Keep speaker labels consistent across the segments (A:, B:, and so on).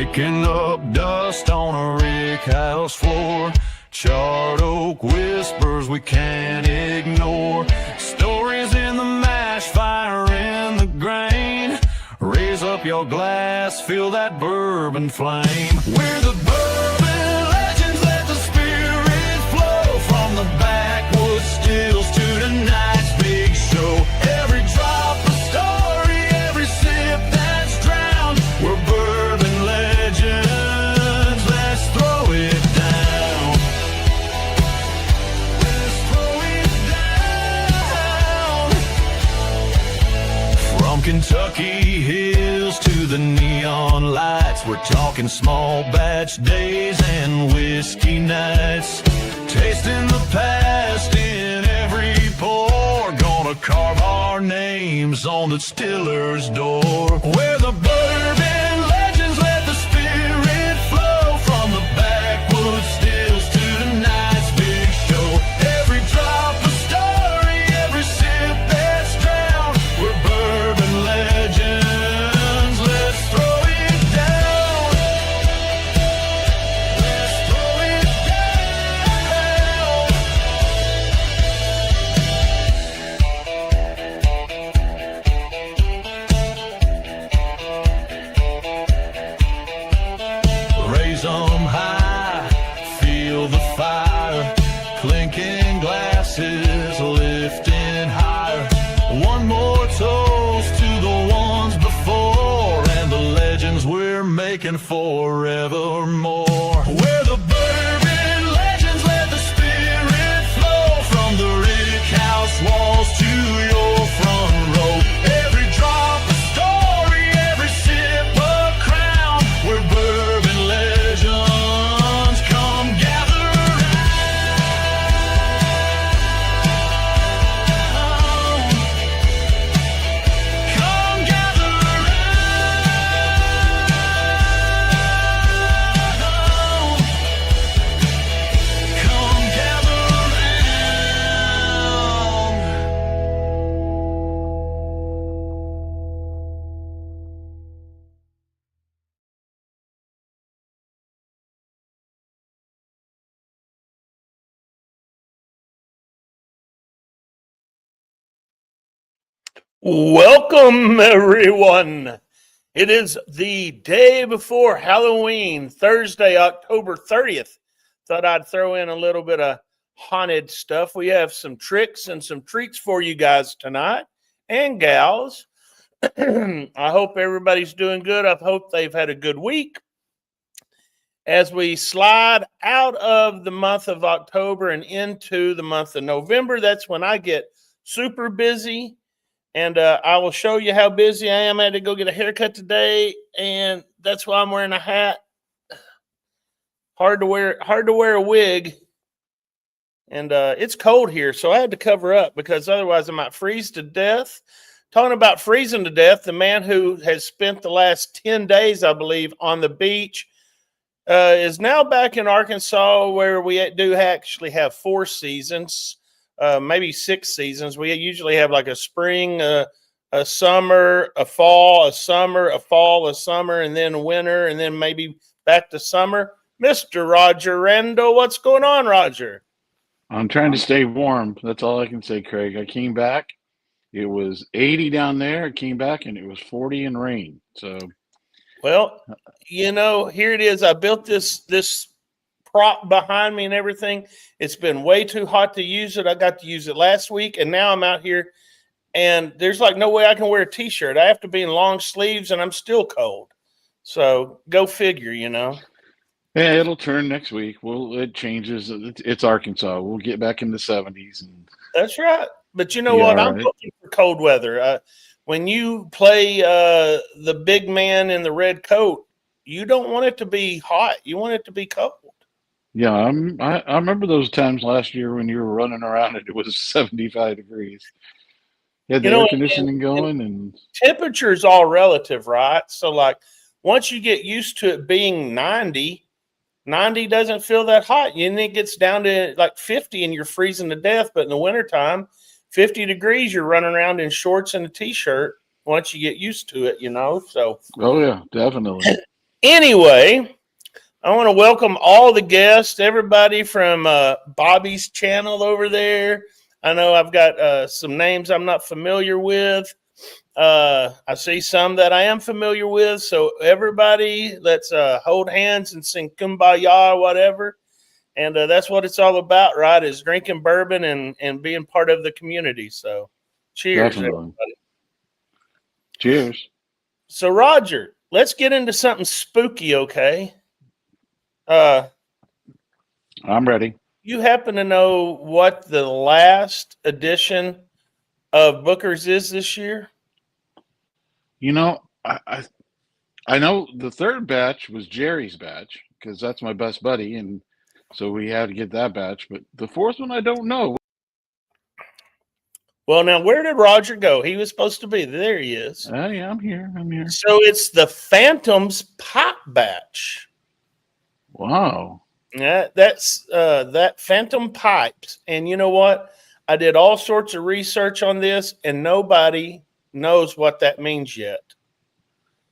A: kicking up dust on a rick house floor. Charred oak whispers we can't ignore. Stories in the mash, fire in the grain. Raise up your glass, feel that bourbon flame. We're the Bourbon Legends, let the spirit flow. From the backwoods stills to tonight's big show. Every drop a story, every sip that's drowned. We're Bourbon Legends, let's throw it down. Let's throw it down. From Kentucky hills to the neon lights, we're talking small batch days and whiskey nights. Tasting the past in every pour, gonna carve our names on the distiller's door. We're the Bourbon Legends, let the spirit flow. From the backwoods stills to tonight's big show. Every drop a story, every sip that's drowned. We're Bourbon Legends, let's throw it down. Let's throw it down. Raise 'em high, feel the fire. Clinking glasses, lifting higher. One more toast to the ones before, and the legends we're making forevermore. We're the Bourbon Legends, let the spirit flow. From the rick house walls to your front row. Every drop a story, every sip a crown. We're Bourbon Legends, come gather round. Come gather round. Come gather round.
B: Welcome, everyone. It is the day before Halloween, Thursday, October 30th. Thought I'd throw in a little bit of haunted stuff. We have some tricks and some treats for you guys tonight and gals. I hope everybody's doing good. I hope they've had a good week. As we slide out of the month of October and into the month of November, that's when I get super busy. And I will show you how busy I am. I had to go get a haircut today, and that's why I'm wearing a hat. Hard to wear a wig. And it's cold here, so I had to cover up because otherwise I might freeze to death. Talking about freezing to death, the man who has spent the last 10 days, I believe, on the beach is now back in Arkansas, where we do actually have 4 seasons. Maybe 6 seasons. We usually have like a spring, a summer, a fall, a summer, a fall, a summer, and then winter, and then maybe back to summer. Mr. Roger Randall, what's going on, Roger?
C: I'm trying to stay warm. That's all I can say, Craig. I came back. It was 80 down there. I came back, and it was 40 and rain. So,
B: well, here it is. I built this prop behind me and everything. It's been way too hot to use it. I got to use it last week, and now I'm out here, and there's like no way I can wear a t-shirt. I have to be in long sleeves, and I'm still cold. So go figure,
C: Yeah, it'll turn next week. It changes. It's Arkansas. We'll get back in the 70s. And
B: that's right. But you know what? I'm looking for cold weather. When you play the big man in the red coat, you don't want it to be hot. You want it to be cold.
C: Yeah, I remember those times last year when you were running around and it was 75 degrees. You had the air conditioning going, and
B: temperature's all relative, right? So like once you get used to it being 90 doesn't feel that hot. And then it gets down to like 50 and you're freezing to death. But in the wintertime, 50 degrees, you're running around in shorts and a t-shirt once you get used to it, So
C: oh yeah, definitely.
B: Anyway, I want to welcome all the guests, everybody from Bobby's channel over there. I know I've got some names I'm not familiar with. I see some that I am familiar with. So everybody, let's hold hands and sing Kumbaya or whatever. And that's what it's all about, right? Is drinking bourbon and being part of the community. So cheers,
C: Definitely.
B: everybody.
C: Cheers.
B: So Roger, let's get into something spooky, okay?
C: I'm ready.
B: You happen to know what the last edition of Booker's is this year?
C: You know, I know the third batch was Jerry's batch because that's my best buddy, and so we had to get that batch. But the fourth one, I don't know.
B: Well, now where did Roger go? He was supposed to be there. He is.
C: Yeah, I'm here.
B: So it's the Phantom's Pop batch.
C: Wow.
B: Yeah, that's that Phantom Pipes. And you know what? I did all sorts of research on this, and nobody knows what that means yet.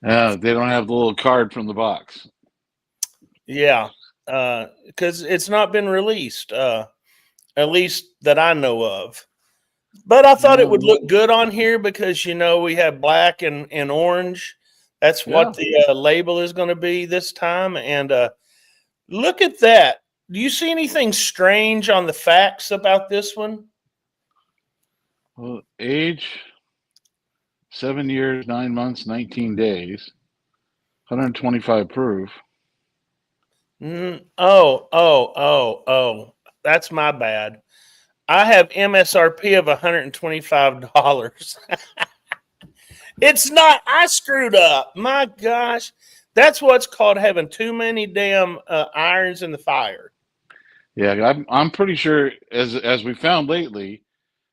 C: They don't have the little card from the box.
B: Yeah, because it's not been released, at least that I know of. But I thought it would look good on here because, you know, we have black and orange. That's what the label is going to be this time. And look at that. Do you see anything strange on the facts about this one?
C: Well, age 7 years, 9 months, 19 days, 125 proof.
B: Oh. That's my bad. I have MSRP of $125. It's not. I screwed up. My gosh. That's what's called having too many damn irons in the fire.
C: Yeah, I'm pretty sure, as we found lately,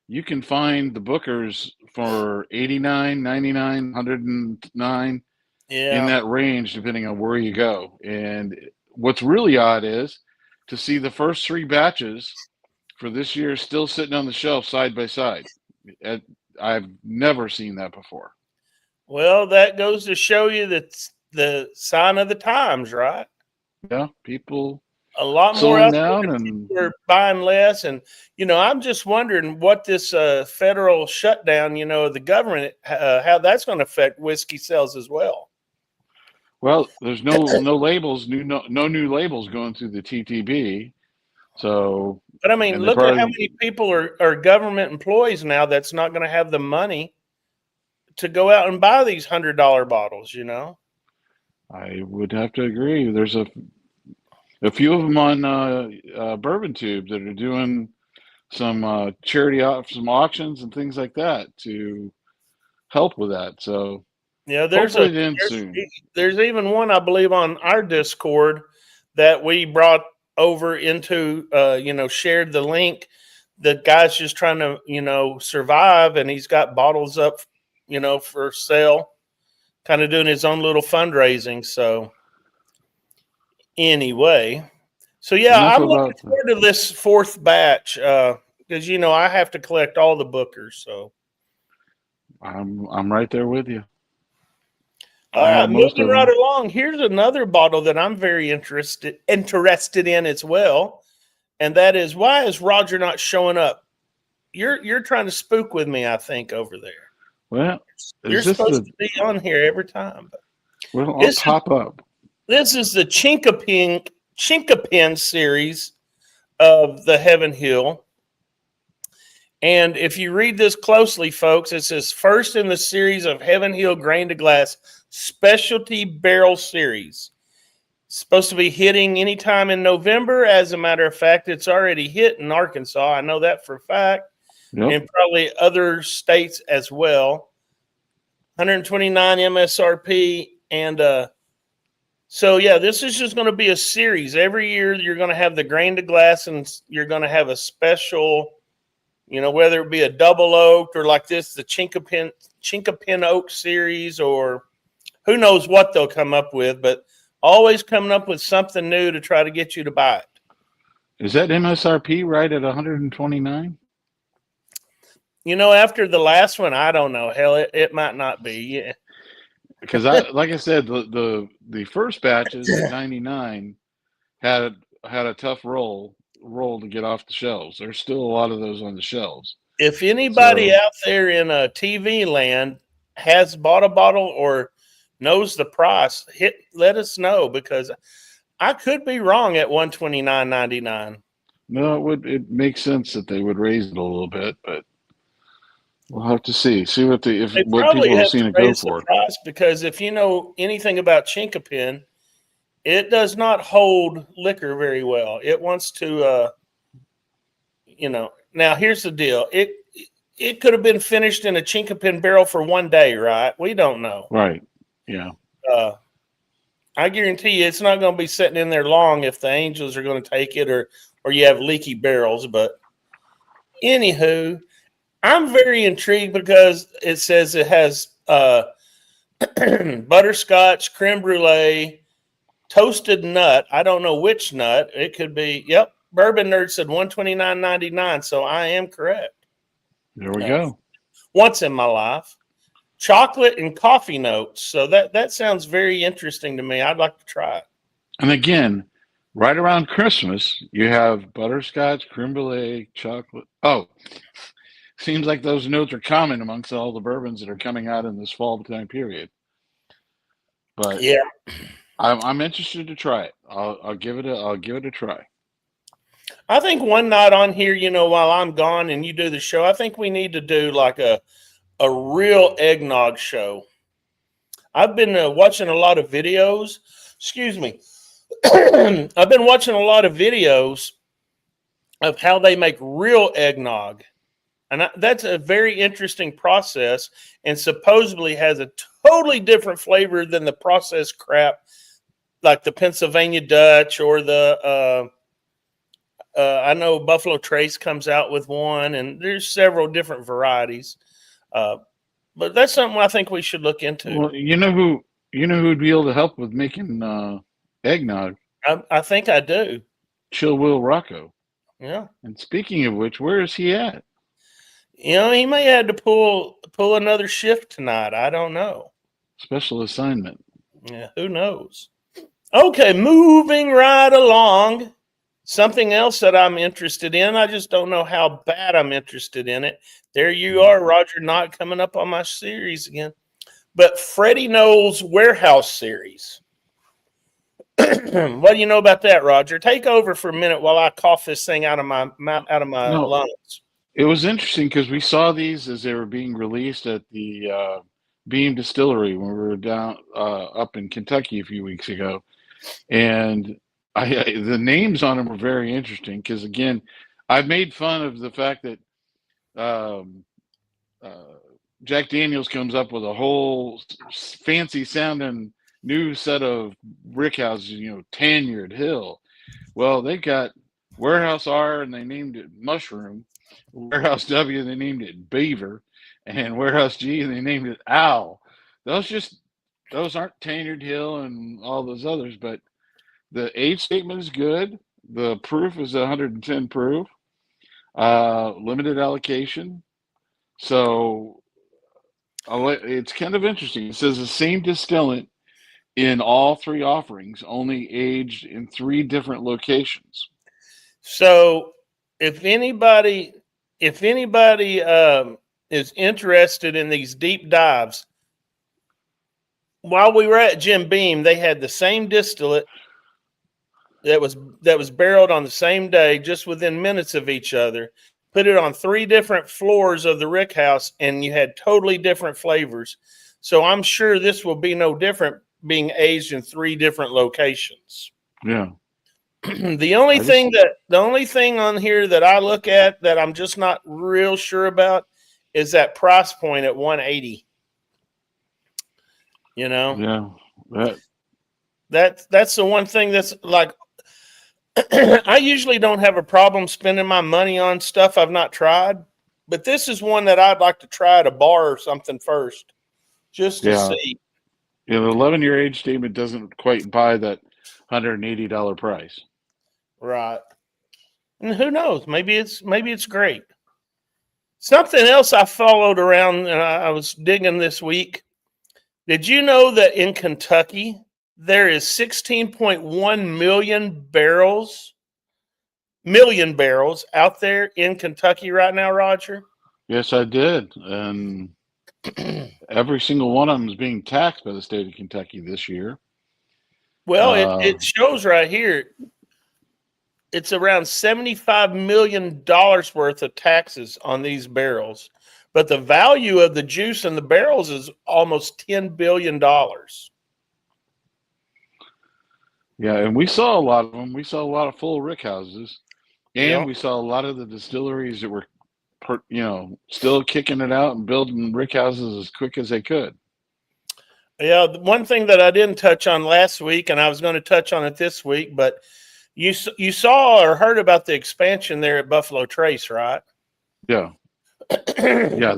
C: you can find the Bookers for $89, $99, $109 in that range, depending on where you go. And what's really odd is to see the first three batches for this year still sitting on the shelf side by side. I've never seen that before.
B: Well, that goes to show you that's the sign of the times, right?
C: Yeah, people
B: a lot more
C: slowing
B: out there,
C: down and
B: people are buying less. And, you know, I'm just wondering what this federal shutdown, you know, the government, how that's going to affect whiskey sales as well.
C: Well, there's no labels, no new labels going through the TTB. So,
B: but I mean, look at how many people are government employees now that's not going to have the money to go out and buy these $100 bottles, you know?
C: I would have to agree. There's a few of them on Bourbon Tube that are doing some charity some auctions and things like that to help with that. So
B: yeah, there's even one, I believe, on our Discord that we brought over into, you know, shared the link. The guy's just trying to, you know, survive, and he's got bottles up, you know, for sale, kind of doing his own little fundraising. So anyway, so yeah, I'm looking forward to this fourth batch because, you know, I have to collect all the Bookers. So
C: I'm right there with you.
B: Moving right along. Here's another bottle that I'm very interested in as well, and that is, why is Roger not showing up? You're trying to spook with me, I think, over there.
C: Well,
B: you're supposed to be on here every time.
C: Well, I'll pop up.
B: This is the Chinkapin series of the Heaven Hill. And if you read this closely, folks, it says first in the series of Heaven Hill Grain to Glass Specialty Barrel Series. It's supposed to be hitting anytime in November. As a matter of fact, it's already hit in Arkansas. I know that for a fact. Yep. And probably other states as well. 129 MSRP. And so, yeah, this is just going to be a series. Every year you're going to have the grain to glass, and you're going to have a special, you know, whether it be a double oak or like this, the Chinkapin Oak series, or who knows what they'll come up with, but always coming up with something new to try to get you to buy it.
C: Is that MSRP right at 129?
B: You know, after the last one, I don't know. Hell, it might not be. Yeah.
C: because like I said, the first batches at 99 had a tough roll to get off the shelves. There's still a lot of those on the shelves.
B: If anybody out there in a TV land has bought a bottle or knows the price, let us know, because I could be wrong at $129.99.
C: No, it makes sense that they would raise it a little bit, but we'll have to see what
B: They
C: what
B: probably
C: people have
B: have
C: seen
B: to
C: it go
B: raise the
C: for.
B: price, because if you know anything about Chinkapin, it does not hold liquor very well. It wants to, Now here's the deal. It could have been finished in a Chinkapin barrel for 1 day, right? We don't know.
C: Right. Yeah.
B: I guarantee you it's not going to be sitting in there long if the Angels are going to take it, or you have leaky barrels. But anywho, I'm very intrigued because it says it has butterscotch, creme brulee, toasted nut. I don't know which nut. It could be, yep. Bourbon Nerd said $129.99, so I am correct.
C: There we go.
B: Once in my life. Chocolate and coffee notes. So that sounds very interesting to me. I'd like to try it.
C: And again, right around Christmas, you have butterscotch, creme brulee, chocolate. Oh, seems like those notes are common amongst all the bourbons that are coming out in this fall time period. But
B: yeah,
C: I'm interested to try it. I'll give it a try.
B: I think one night on here, while I'm gone and you do the show, I think we need to do like a real eggnog show. I've been watching a lot of videos. Excuse me. I've been watching a lot of videos of how they make real eggnog. And that's a very interesting process, and supposedly has a totally different flavor than the processed crap like the Pennsylvania Dutch or the I know Buffalo Trace comes out with one, and there's several different varieties. But that's something I think we should look into.
C: Well, you know who'd be able to help with making eggnog?
B: I think I do.
C: Chill Will Rocco.
B: Yeah.
C: And speaking of which, where is he at?
B: He may have to pull another shift tonight. I don't know.
C: Special assignment.
B: Yeah, who knows? Okay, moving right along. Something else that I'm interested in. I just don't know how bad I'm interested in it. There you are, Roger, not coming up on my series again. But Freddie Knowles' Warehouse series. What do you know about that, Roger? Take over for a minute while I cough this thing out of my lungs.
C: It was interesting because we saw these as they were being released at the Beam Distillery when we were down up in Kentucky a few weeks ago, and the names on them were very interesting because, again, I've made fun of the fact that Jack Daniels comes up with a whole fancy sounding new set of brick houses, Tanyard Hill. Well, they got Warehouse R and they named it Mushroom. Warehouse W, they named it Beaver, and Warehouse G, and they named it Owl. Those aren't Tanyard Hill and all those others, but the age statement is good. The proof is 110 proof, limited allocation. So it's kind of interesting. It says the same distillant in all three offerings, only aged in 3 different locations.
B: So if anybody is interested in these deep dives, while we were at Jim Beam, they had the same distillate that was barreled on the same day, just within minutes of each other. Put it on 3 different floors of the rick house, and you had totally different flavors. So I'm sure this will be no different, being aged in 3 different locations.
C: Yeah.
B: The only thing on here that I look at that I'm just not real sure about is that price point at $180.
C: Yeah.
B: That's the one thing that's like, I usually don't have a problem spending my money on stuff I've not tried, but this is one that I'd like to try at a bar or something first, just to see.
C: Yeah, the 11-year age statement doesn't quite buy that $180 price.
B: Right. And who knows? Maybe it's great. Something else I followed around and I was digging this week. Did you know that in Kentucky there is 16.1 million barrels out there in Kentucky right now, Roger?
C: Yes, I did. And every single one of them is being taxed by the state of Kentucky this year.
B: Well, it shows right here. It's around $75 million worth of taxes on these barrels. But the value of the juice in the barrels is almost $10 billion.
C: Yeah, and we saw a lot of them. We saw a lot of full rick houses. And
B: Yeah.
C: we saw a lot of the distilleries that were, still kicking it out and building rick houses as quick as they could.
B: Yeah, the one thing that I didn't touch on last week, and I was going to touch on it this week, but you saw or heard about the expansion there at Buffalo Trace, right?
C: Yeah. Yeah,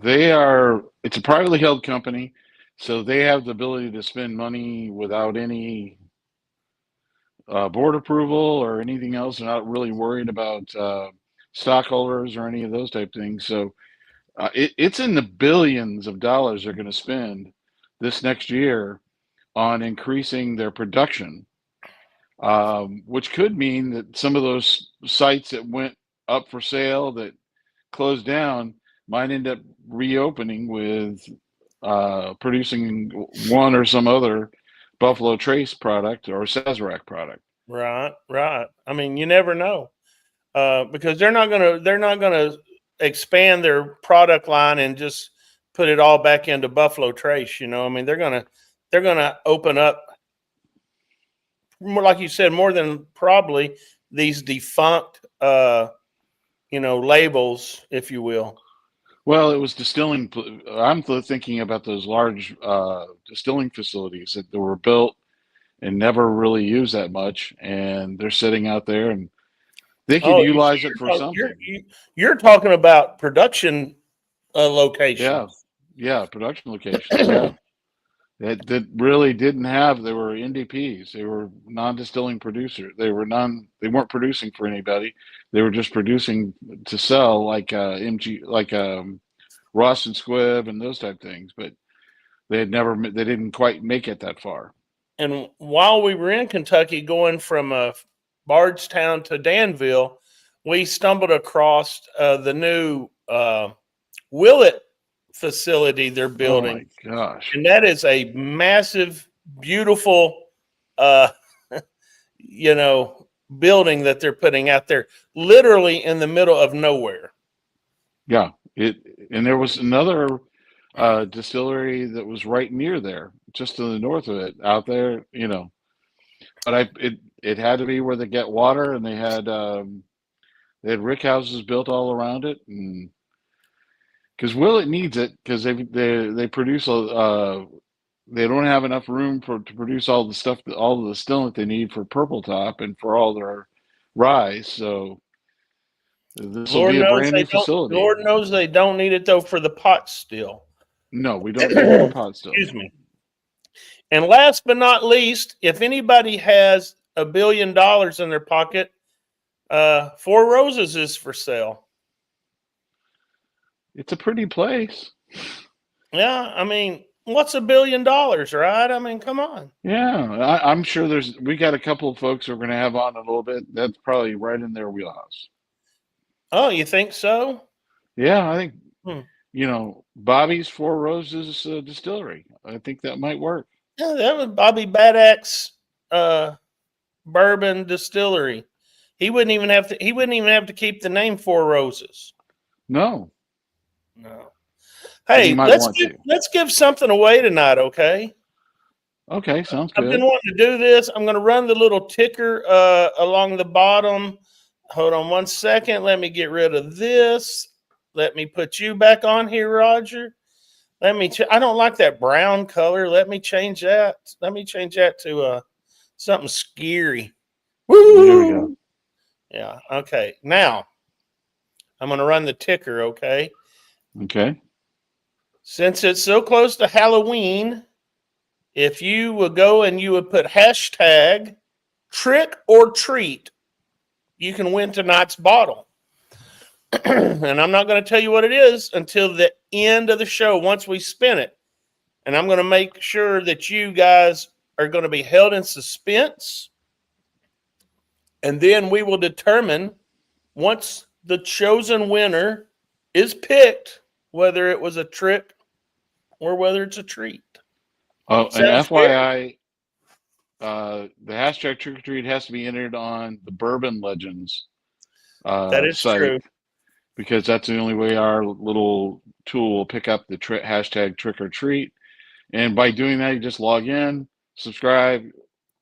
C: they are, it's a privately held company, so they have the ability to spend money without any board approval or anything else. They're not really worried about stockholders or any of those type things. So it's in the billions of dollars they're going to spend this next year on increasing their production, which could mean that some of those sites that went up for sale that closed down might end up reopening with producing one or some other Buffalo Trace product or Sazerac product.
B: Right. I mean, you never know, because they're not gonna expand their product line and just put it all back into Buffalo Trace. I mean, they're gonna open up more, like you said, more than probably these defunct, labels, if you will.
C: Well, it was distilling. I'm thinking about those large distilling facilities that were built and never really used that much, and they're sitting out there, and they could utilize it for something.
B: You're talking about production locations.
C: Yeah, production locations. Yeah, that really didn't have. They were NDPs. They were non-distilling producers. They weren't producing for anybody. They were just producing to sell, like MG, like Ross and Squibb and those type things. But they didn't quite make it that far.
B: And while we were in Kentucky, going from Bardstown to Danville, we stumbled across the new Willett facility they're building.
C: Oh my gosh!
B: And that is a massive, beautiful, building that they're putting out there, literally in the middle of nowhere.
C: Yeah, and there was another distillery that was right near there, just to the north of it, out there. But it had to be where they get water, and they had rick houses built all around it, and because Willett needs it, because they produce they don't have enough room to produce all the stuff, all the distilling that they need for Purple Top and for all their rye. So this will be a brand new facility.
B: Lord knows they don't need it though for the pot still.
C: No, we don't need more pot still.
B: Excuse me. And last but not least, if anybody has $1 billion in their pocket, Four Roses is for sale.
C: It's a pretty place.
B: Yeah, I mean, what's $1 billion, right? I mean, come on.
C: Yeah, I'm sure we got a couple of folks we're going to have on in a little bit. That's probably right in their wheelhouse.
B: Oh, you think so?
C: Yeah, I think, Bobby's Four Roses Distillery. I think that might work.
B: Yeah, that was Bobby Badack's Bourbon Distillery. He wouldn't even have to keep the name Four Roses.
C: No.
B: Hey, let's give something away tonight, okay?
C: Okay, sounds good.
B: I've been wanting to do this. I'm going to run the little ticker along the bottom. Hold on one second. Let me get rid of this. Let me put you back on here, Roger. I don't like that brown color. Let me change that. Let me change that to something scary. Woo!
C: There we go.
B: Yeah. Okay. Now I'm going to run the ticker. Okay.
C: Okay.
B: Since it's so close to Halloween, if you would go and you would put hashtag trick or treat, you can win tonight's bottle. And I'm not going to tell you what it is until the end of the show once we spin it. and I'm going to make sure that you guys are going to be held in suspense. And then we will determine, once the chosen winner is picked, whether it was a trick or whether it's a treat.
C: Oh, and
B: Sounds
C: FYI, the hashtag trick or treat has to be entered on the Bourbon Legends
B: That is
C: site,
B: true.
C: because that's the only way our little tool will pick up the hashtag trick or treat. And by doing that, you just log in, subscribe.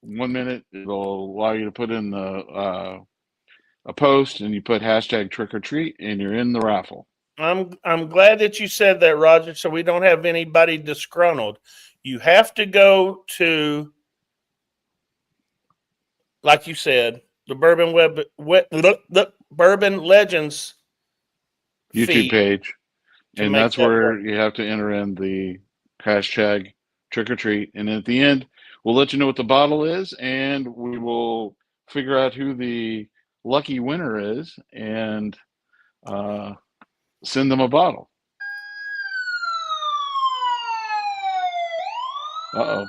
C: 1 minute, it'll allow you to put in a post, and you put hashtag trick or treat, and you're in the raffle.
B: I'm glad that you said that, Roger, so we don't have anybody disgruntled. You have to go to, like you said, the the Bourbon Legends
C: YouTube page, and that's where
B: work.
C: you have to enter in the hashtag trick or treat. And at the end, we'll let you know what the bottle is, and we will figure out who the lucky winner is, and send them a bottle. Uh-oh.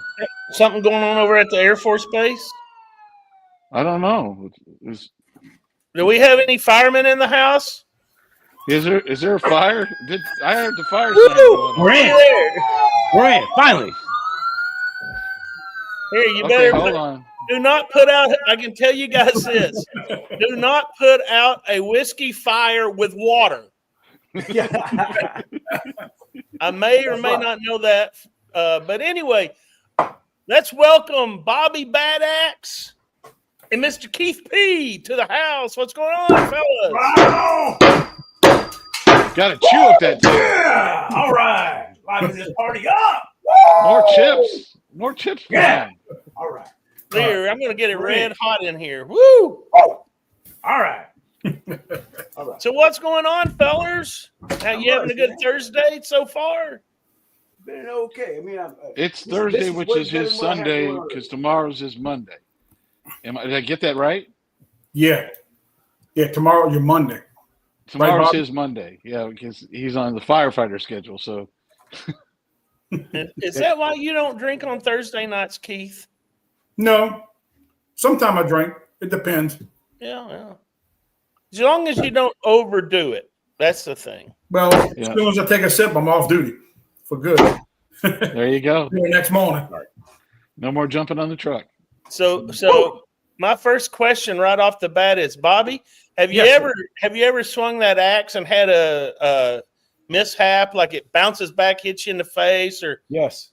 B: Something going on over at the Air Force Base?
C: I don't know.
B: Do we have any firemen in the house?
C: Is there a fire? I heard the fire sign going on.
D: We're in. Finally.
B: Here, you
C: Okay,
B: better
C: hold on.
B: do not put out. I can tell you guys this: do not put out a whiskey fire with water. I may or may not know that, but anyway, let's welcome Bobby Bad Axe and Mr. Keith P to the house. What's going on, fellas?
C: Got to chew up that tape.
D: Yeah. All right. Liven this party up.
C: More chips. More chips.
D: Yeah. All right.
B: Here, I'm going to get it red hot in here. Woo!
D: Oh. All right. All right.
B: So what's going on, fellers? How you having a good Thursday so far?
D: Been okay. I mean,
C: It's Thursday, which is his Sunday, because tomorrow's his Monday. Did I get that right?
E: Yeah. Tomorrow, your Monday.
C: Tomorrow's
E: Bobby?
C: his Monday. Yeah, because he's on the firefighter schedule. So
B: Is that why you don't drink on Thursday nights, Keith?
E: No. Sometime I drink. It depends.
B: Yeah. As long as you don't overdo it. That's the thing.
E: Well, as soon as I take a sip, I'm off duty for good.
C: there you go.
E: The next morning.
C: No more jumping on the truck.
B: So my first question right off the bat is, Bobby, have you ever swung that axe and had a mishap, like it bounces back, hits you in the face, or
D: yes.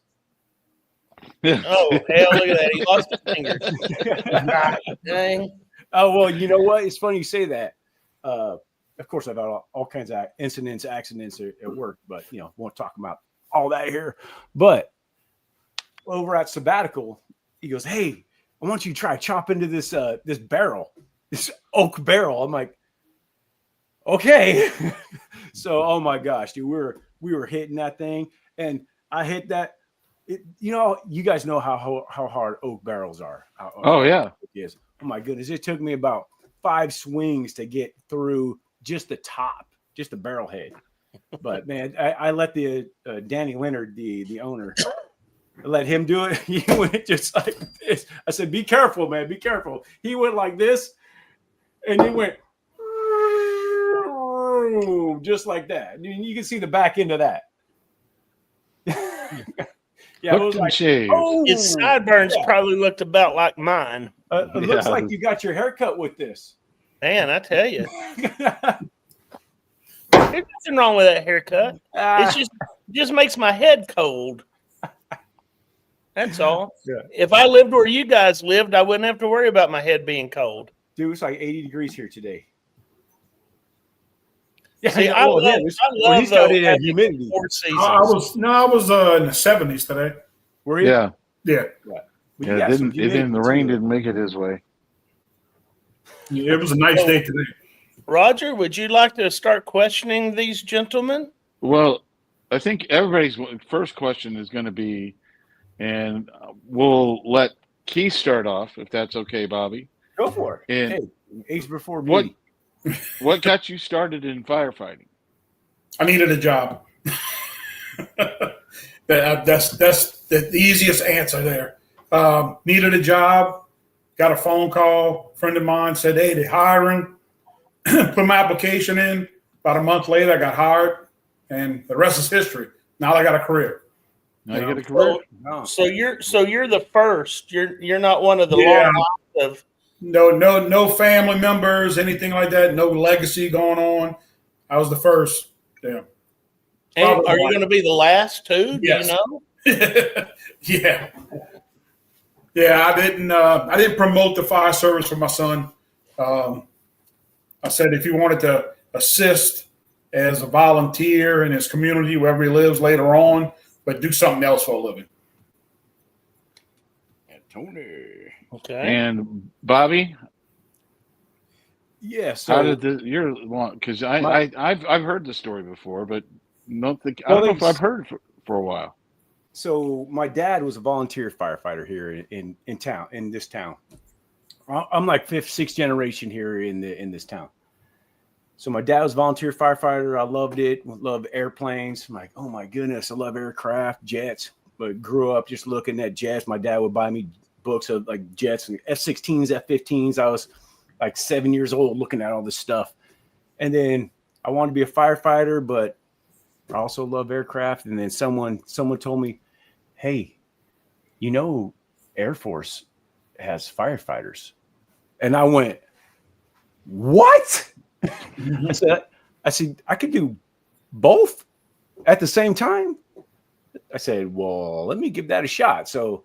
B: Oh hell, look at that. He lost a finger. Dang.
D: Oh, well, you know what? It's funny you say that. Of course, I've had all kinds of accidents at work, but, won't talk about all that here. But over at sabbatical, he goes, hey, I want you to try chop into this barrel, this oak barrel. I'm like, okay. So, oh my gosh, dude, we were hitting that thing, and I hit that. You guys know how hard oak barrels are.
C: Oh yeah,
D: it is. Oh my goodness, it took me about 5 swings to get through just the top, just the barrel head. But man, I let the Danny Leonard, the owner, let him do it. He went just like this. I said, "Be careful, man, be careful." He went like this, and he went just like that. You can see the back end of that. Yeah, it was like,
B: his sideburns probably looked about like mine.
D: It looks like you got your haircut with this.
B: Man, I tell you. There's nothing wrong with that haircut. It just makes my head cold. That's all. Yeah. If I lived where you guys lived, I wouldn't have to worry about my head being cold.
D: Dude, it's like 80 degrees here today. Yeah,
B: see, I love
D: the humidity.
E: I was in the 70s today.
D: Were you?
C: Yeah.
E: Yeah.
C: The rain didn't make it his way.
E: Yeah, it was a nice day today.
B: Roger, would you like to start questioning these gentlemen?
C: Well, I think everybody's first question is going to be, and we'll let Keith start off, if that's okay, Bobby.
D: Go for it.
C: And
D: hey, age before me.
C: What got you started in firefighting?
E: I needed a job. That's the easiest answer there. Needed a job, got a phone call. A friend of mine said, "Hey, they're hiring." Put my application in. About a month later, I got hired, and the rest is history. Now I got a career.
C: Now you get a career.
B: So you're the first. You're not one of the
E: Yeah.
B: long lines of.
E: No family members, anything like that. No legacy going on. I was the first. Yeah.
B: And are you going to be the last too?
E: Yes.
B: Do you know?
E: Yeah. Yeah, I didn't promote the fire service for my son. I said if he wanted to assist as a volunteer in his community, wherever he lives later on, but do something else for a living.
B: Okay.
C: And Bobby,
D: Yeah. So
C: how did because I've heard the story before, but I don't know if I've heard it for a while.
D: So my dad was a volunteer firefighter here in town, in this town. I'm like fifth, sixth generation here in this town. So my dad was a volunteer firefighter. I loved it. Loved airplanes. I'm like, oh my goodness, I love aircraft, jets. But grew up just looking at jets. My dad would buy me books of like jets and F-16s, F-15s. I was like 7 years old looking at all this stuff. And then I wanted to be a firefighter, but I also love aircraft. And then someone told me, hey, Air Force has firefighters. And I went, what? I said, I could do both at the same time. I said, well, let me give that a shot. So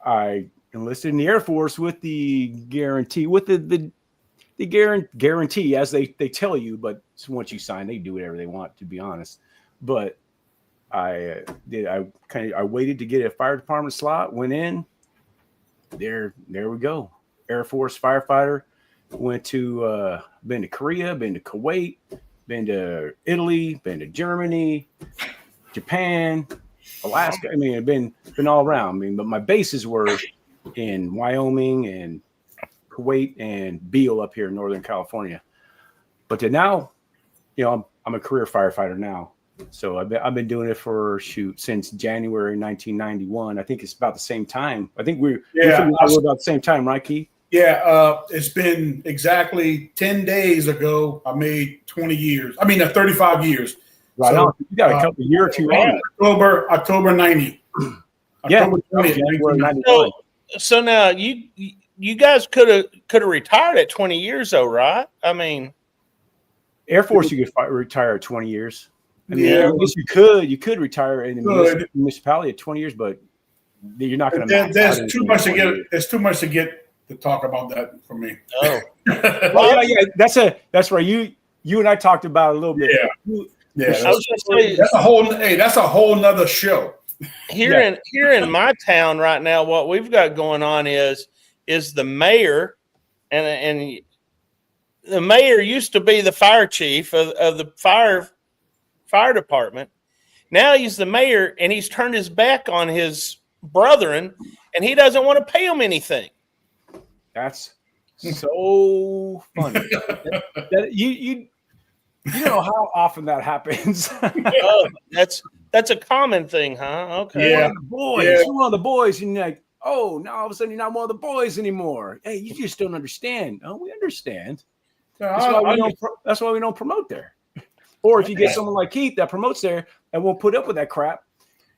D: I enlisted in the Air Force with the guarantee, with the guarantee, as they tell you, but once you sign, they do whatever they want, to be honest. But I waited to get a fire department slot, went in. There we go. Air Force firefighter. Been to Korea, been to Kuwait, been to Italy, been to Germany, Japan, Alaska. I mean, I've been all around. I mean, but my bases were in Wyoming and Kuwait and Beale up here in Northern California. But now, I'm a career firefighter now. So I've been doing it since January 1991. I think it's about the same time. I think we're about the same time, right, Keith?
E: Yeah, it's been exactly 10 days ago. I made 20 years. 35 years.
D: Right on. You got a couple of years or two on.
E: October 90.
D: October
E: 20th.
B: So now you guys could have retired at 20 years, though, right? I mean,
D: Air Force, you could retire at 20 years. I mean,
E: yeah,
D: I guess you could retire in the municipality at 20 years, but you're not going to.
E: There's too much to get. There's too much to talk about that for me.
B: Oh,
D: well, yeah. That's right. You and I talked about it a little bit.
E: Yeah. That's a whole nother show.
B: Here in my town right now, what we've got going on is the mayor, and the mayor used to be the fire chief of the fire department. Now he's the mayor, and he's turned his back on his brethren, and he doesn't want to pay them anything.
D: That's so funny. You know how often that happens.
B: Oh, that's a common thing, huh? Okay.
E: Yeah.
D: You're one of the boys, and you're like, oh, now all of a sudden you're not one of the boys anymore. Hey, you just don't understand. Oh, we understand. That's why we don't promote there. Or if you get someone like Keith that promotes there and won't put up with that crap,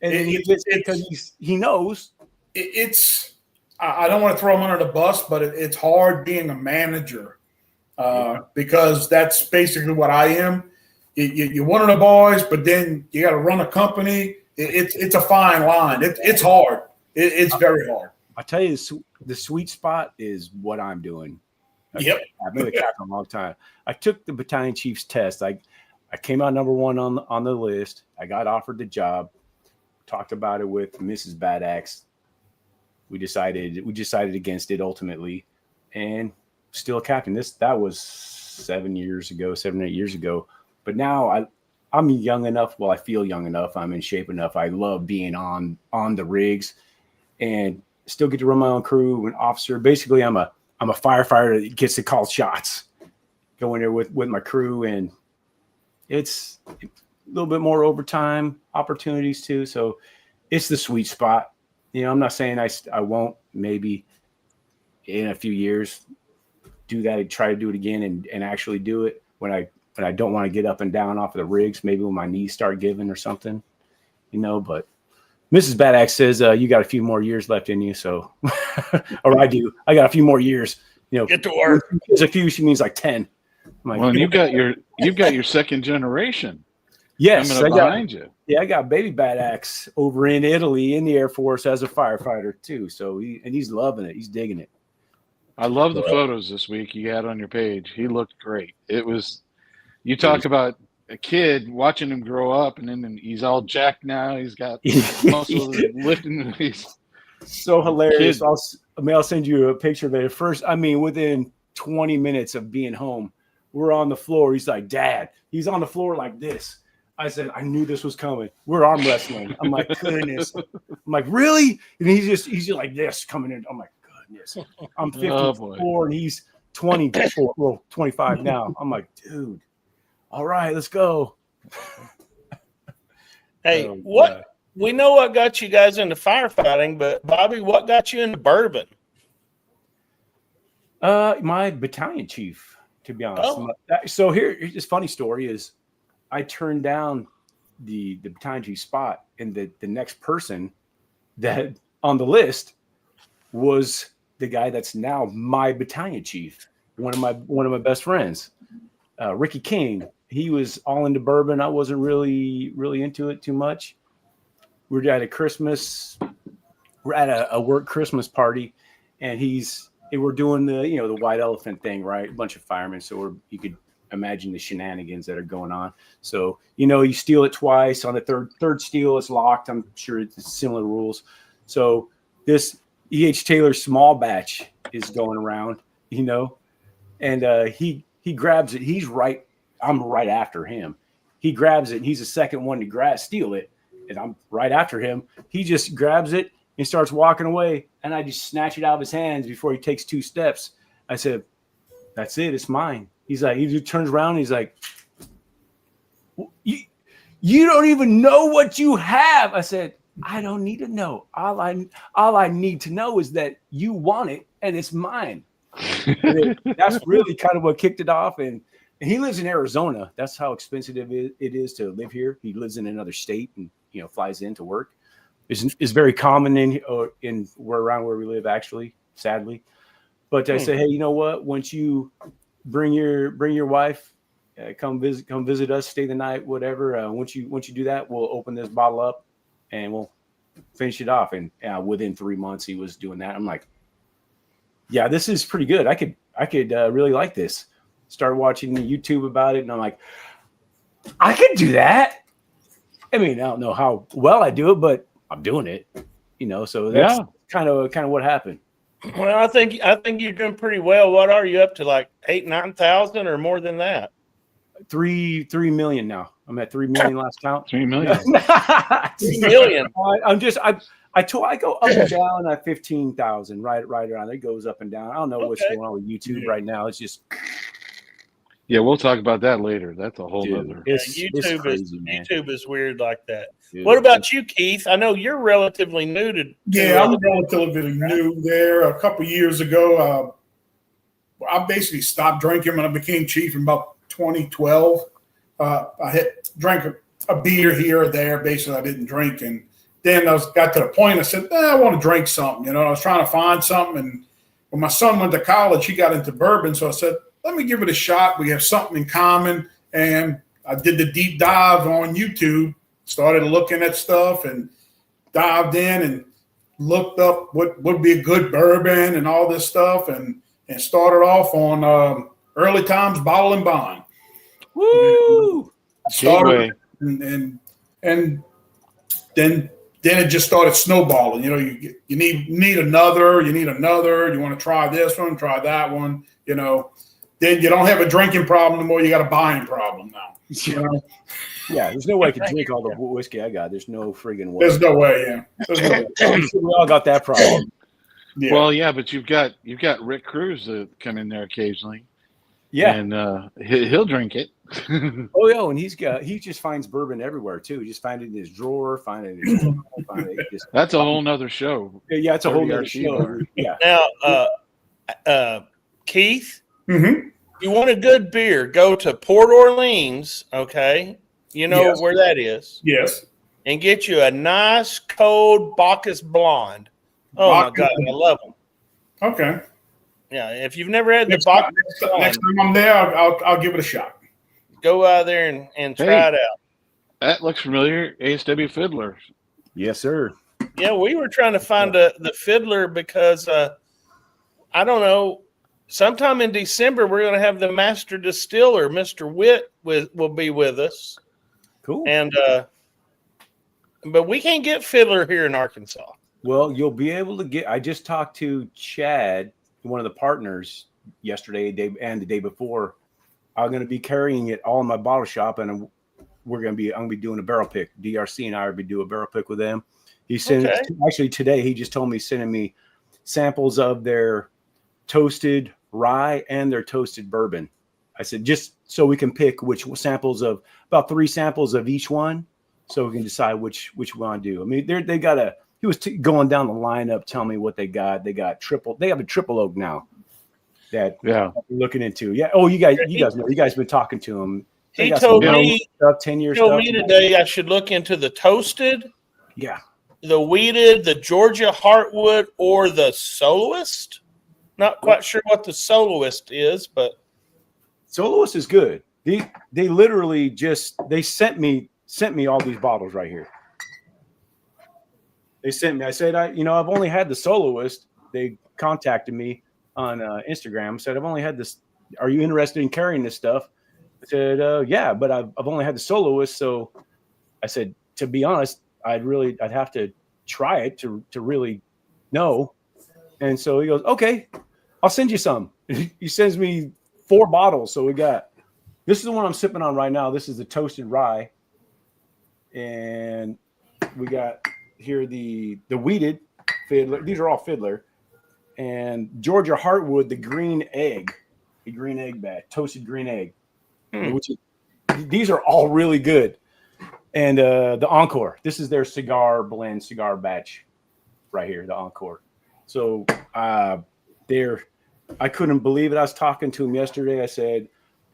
D: and then because he knows.
E: I don't want to throw him under the bus, but it's hard being a manager because that's basically what I am. You're one of the boys, but then you got to run a company. It's a fine line. It's hard. It's very hard.
D: I tell you, the sweet spot is what I'm doing.
E: Yep.
D: I've been a captain a long time. I took the battalion chief's test. I came out number one on the list. I got offered the job. Talked about it with Mrs. Bad Axe. We decided against it ultimately, and still a captain. That was 7 years ago, 7 or 8 years ago. But now I'm young enough. Well, I feel young enough. I'm in shape enough. I love being on the rigs, and still get to run my own crew. An officer. Basically, I'm a firefighter that gets to call shots. Go in there with my crew, and it's little bit more overtime opportunities too. So it's the sweet spot. I'm not saying I won't maybe in a few years do that and try to do it again and actually do it when I don't want to get up and down off of the rigs, maybe when my knees start giving or something, but Mrs. Badax says you got a few more years left in you, so or I do. I got a few more years.
B: Get to work.
D: There's a few. She means like 10.
C: Well, and you've got your second generation.
D: Yes,
C: coming up behind you.
D: Yeah, I got baby Badax over in Italy in the Air Force as a firefighter too. So he's loving it. He's digging it.
C: I love the photos this week you had on your page. He looked great. You talk about a kid watching him grow up, and then he's all jacked now. He's got muscles lifting. He's
D: so hilarious. I'll send you a picture of it. At first, within 20 minutes of being home, we're on the floor. He's like, Dad. He's on the floor like this. I said, I knew this was coming. We're arm wrestling. I'm like, goodness. I'm like, really? And he's just like this coming in. I'm like, goodness. I'm 54 and he's 24, well, 25 now. I'm like, dude, all right, let's go.
B: Hey, we know what got you guys into firefighting, but Bobby, what got you into bourbon?
D: My battalion chief, to be honest.
B: Oh.
D: So here's this funny story is I turned down the battalion chief spot, and the next person that on the list was the guy that's now my battalion chief, one of my best friends, Ricky King. He was all into bourbon. I wasn't really into it too much. We're at a Christmas. We're at a work Christmas party, and we're doing the white elephant thing, right? A bunch of firemen, so you could imagine the shenanigans that are going on. So you steal it twice. On the third steal, it's locked. I'm sure it's similar rules. So this E.H. Taylor small batch is going around, and he grabs it. I'm right after him. He grabs it. And he's the second one to steal it, and I'm right after him. He just grabs it and starts walking away, and I just snatch it out of his hands before he takes 2 steps. I said, "That's it. It's mine." He's like, he just turns around. And he's like, "You don't even know what you have." I said, "I don't need to know. All I need to know is that you want it and it's mine." That's really kind of what kicked it off. And he lives in Arizona. That's how expensive it is to live here. He lives in another state and flies in to work. It's very common in around where we live, actually, sadly. But I say, hey, you know what? Once you bring your wife, come visit us, stay the night, whatever. Once you do that, we'll open this bottle up and we'll finish it off. And within 3 months, he was doing that. I'm like, yeah, this is pretty good. I could really like this. Start watching the YouTube about it, and I'm like, I could do that. I don't know how well I do it, but I'm doing it. So that's kind of what happened.
B: Well, I think you're doing pretty well. What are you up to, like 8,000-9,000 or more than that?
D: 3 million now. I'm at 3 million last count.
C: 3 million.
B: 3 million.
D: I go up and down at 15,000, right around. It goes up and down. I don't know what's going on with YouTube right now. It's just.
C: Yeah, we'll talk about that later. That's a whole other.
B: YouTube is weird like that. Dude, what about you, Keith? I know you're relatively new to.
E: Yeah, I'm relatively new there. A couple years ago, I basically stopped drinking when I became chief in about 2012. I drank a beer here or there. Basically, I didn't drink, and then got to the point. I said, I want to drink something. I was trying to find something, and when my son went to college, he got into bourbon. So I said, let me give it a shot. We have something in common. And I did the deep dive on YouTube, started looking at stuff and dived in and looked up what would be a good bourbon and all this stuff, and started off on Early Times Bottle and Bond.
D: Woo!
E: Started and then it just started snowballing. You need another. You want to try this one, try that one. Then you don't have a drinking problem anymore. You got a buying problem now.
D: Yeah, there's no way I could drink all the whiskey I got. There's no friggin' way.
E: There's no way. Yeah, there's no way.
D: We all got that problem.
C: Yeah. Well, yeah, but you've got Rick Cruz that come in there occasionally.
D: Yeah,
C: and he'll drink it.
D: Oh yeah, and he just finds bourbon everywhere too. He just find it in his drawer, find it in his drawer,
C: That's a whole nother show.
D: Yeah, it's a whole other
C: 30RC
D: show.
C: bar.
D: Yeah.
B: Now, Keith,
E: Mm-hmm.
B: you want a good beer, go to Port Orleans, okay? You know
E: Yes.
B: where that is.
E: Yes.
B: And get you a nice cold Bacchus Blonde. Oh, my God, I love them.
E: Okay.
B: Yeah, if you've never had the
E: Next
B: Bacchus
E: next
B: Blonde,
E: time I'm there, I'll give it a shot.
B: go out there and try it out.
C: That looks familiar. ASW Fiddler.
D: Yes, sir.
B: Yeah, we were trying to find the Fiddler because, I don't know, sometime in December, we're going to have the master distiller, Mr. Witt, will be with us.
D: Cool.
B: And but we can't get Fiddler here in Arkansas.
D: Well, you'll be able to get. I just talked to Chad, one of the partners, yesterday and the day before. I'm going to be carrying it all in my bottle shop, and I'm going to be doing a barrel pick. DRC and I will be doing a barrel pick with them. He sent actually today. He just told me sending me samples of their toasted rye and their toasted bourbon. I said just so we can pick which samples of about 3 samples of each one, so we can decide which we want to do. I mean, they got a. He was going down the lineup, telling me what they got. They got They have a triple oak now. That we're looking into. Yeah. Oh, you guys know. You guys been talking to him.
B: He told me
D: stuff, 10 years.
B: Told me today I should look into the toasted.
D: Yeah.
B: The weeded, the Georgia Heartwood, or the Soloist. Not quite sure what the Soloist is, but
D: Soloist is good. They literally they sent me all these bottles right here. They sent me. I said, I've only had the Soloist. They contacted me on Instagram. Said, I've only had this. Are you interested in carrying this stuff? I said, yeah, but I've only had the Soloist. So I said, to be honest, I'd have to try it to really know. And so he goes, okay, I'll send you some. He sends me 4 bottles. So this is the one I'm sipping on right now. This is the toasted rye. And we got here the weeded Fiddler. These are all Fiddler. And Georgia Heartwood, the green egg batch, toasted green egg. These are all really good. And the Encore. This is their cigar batch right here, the Encore. So I couldn't believe it. I was talking to him yesterday. I said,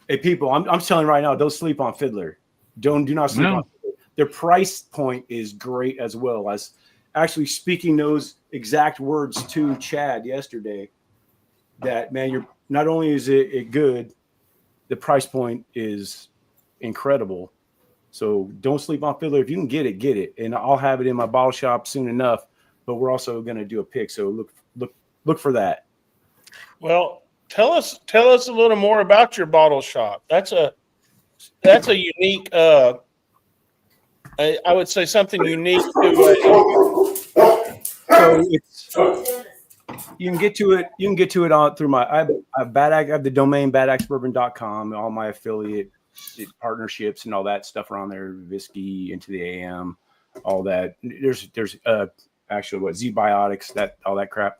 D: hey, people, I'm telling you right now, don't sleep on Fiddler. Do not sleep on Fiddler. Their price point is great as well. As actually speaking those exact words to Chad yesterday, that, man, you're not only is it good, the price point is incredible. So don't sleep on Fiddler. If you can get it. And I'll have it in my bottle shop soon enough. But we're also going to do a pick. So look for that.
B: Well, tell us a little more about your bottle shop. That's a unique. I would say something unique to.
D: So you can get to it on through my. I have the domain badaxebourbon.com. All my affiliate partnerships and all that stuff are on there. Whiskey, Into the AM, all that. There's actually Z-Biotics, all that crap.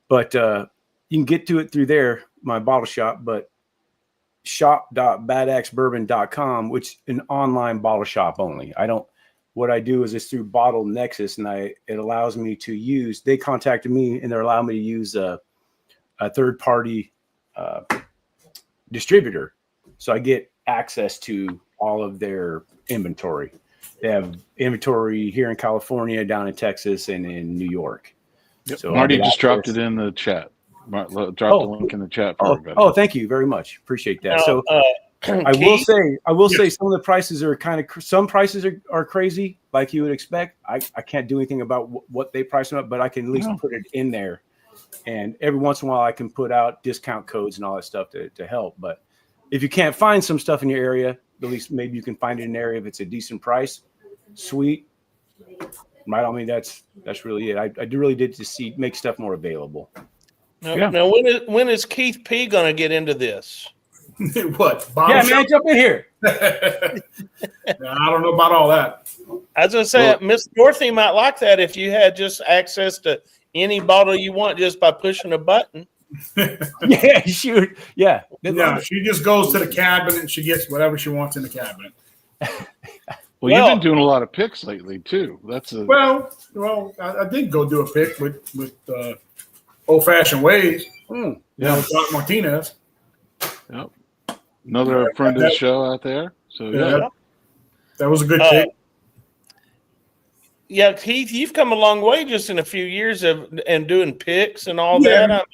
D: But you can get to it through there, my bottle shop, but shop.badaxebourbon.com, which is an online bottle shop only. What I do is it's through Bottle Nexus, and it allows me to use, they contacted me and they're allowing me to use a third party distributor. So I get access to all of their inventory. They have inventory here in California, down in Texas, and in New York.
C: Yep.
D: So
C: Marty just dropped it in the chat. Dropped the link in the chat for everybody.
D: Oh, thank you very much. Appreciate that. So I will say some of the prices are some prices are crazy, like you would expect. I can't do anything about what they price them up, but I can at least put it in there. And every once in a while I can put out discount codes and all that stuff to help. But if you can't find some stuff in your area, at least maybe you can find it in an area if it's a decent price. Sweet. Right. I mean, that's really it. I really did to make stuff more available.
B: Now when is Keith P going to get into this?
E: What?
D: Yeah, man, jump in here.
E: I don't know about all that.
B: I was going to say, Miss Dorothy might like that if you had just access to any bottle you want just by pushing a button.
D: Yeah, shoot. Yeah.
E: No, she just goes to the cabinet and she gets whatever she wants in the cabinet.
C: Well, you've been doing a lot of picks lately too. That's a
E: well. I did go do a pick with Old Fashioned Ways.
C: Yeah,
E: Doc Martinez.
C: Yep. Another friend of the show out there. So yeah.
E: That was a good pick.
B: Yeah, Keith, you've come a long way just in a few years and doing picks and all that. I mean,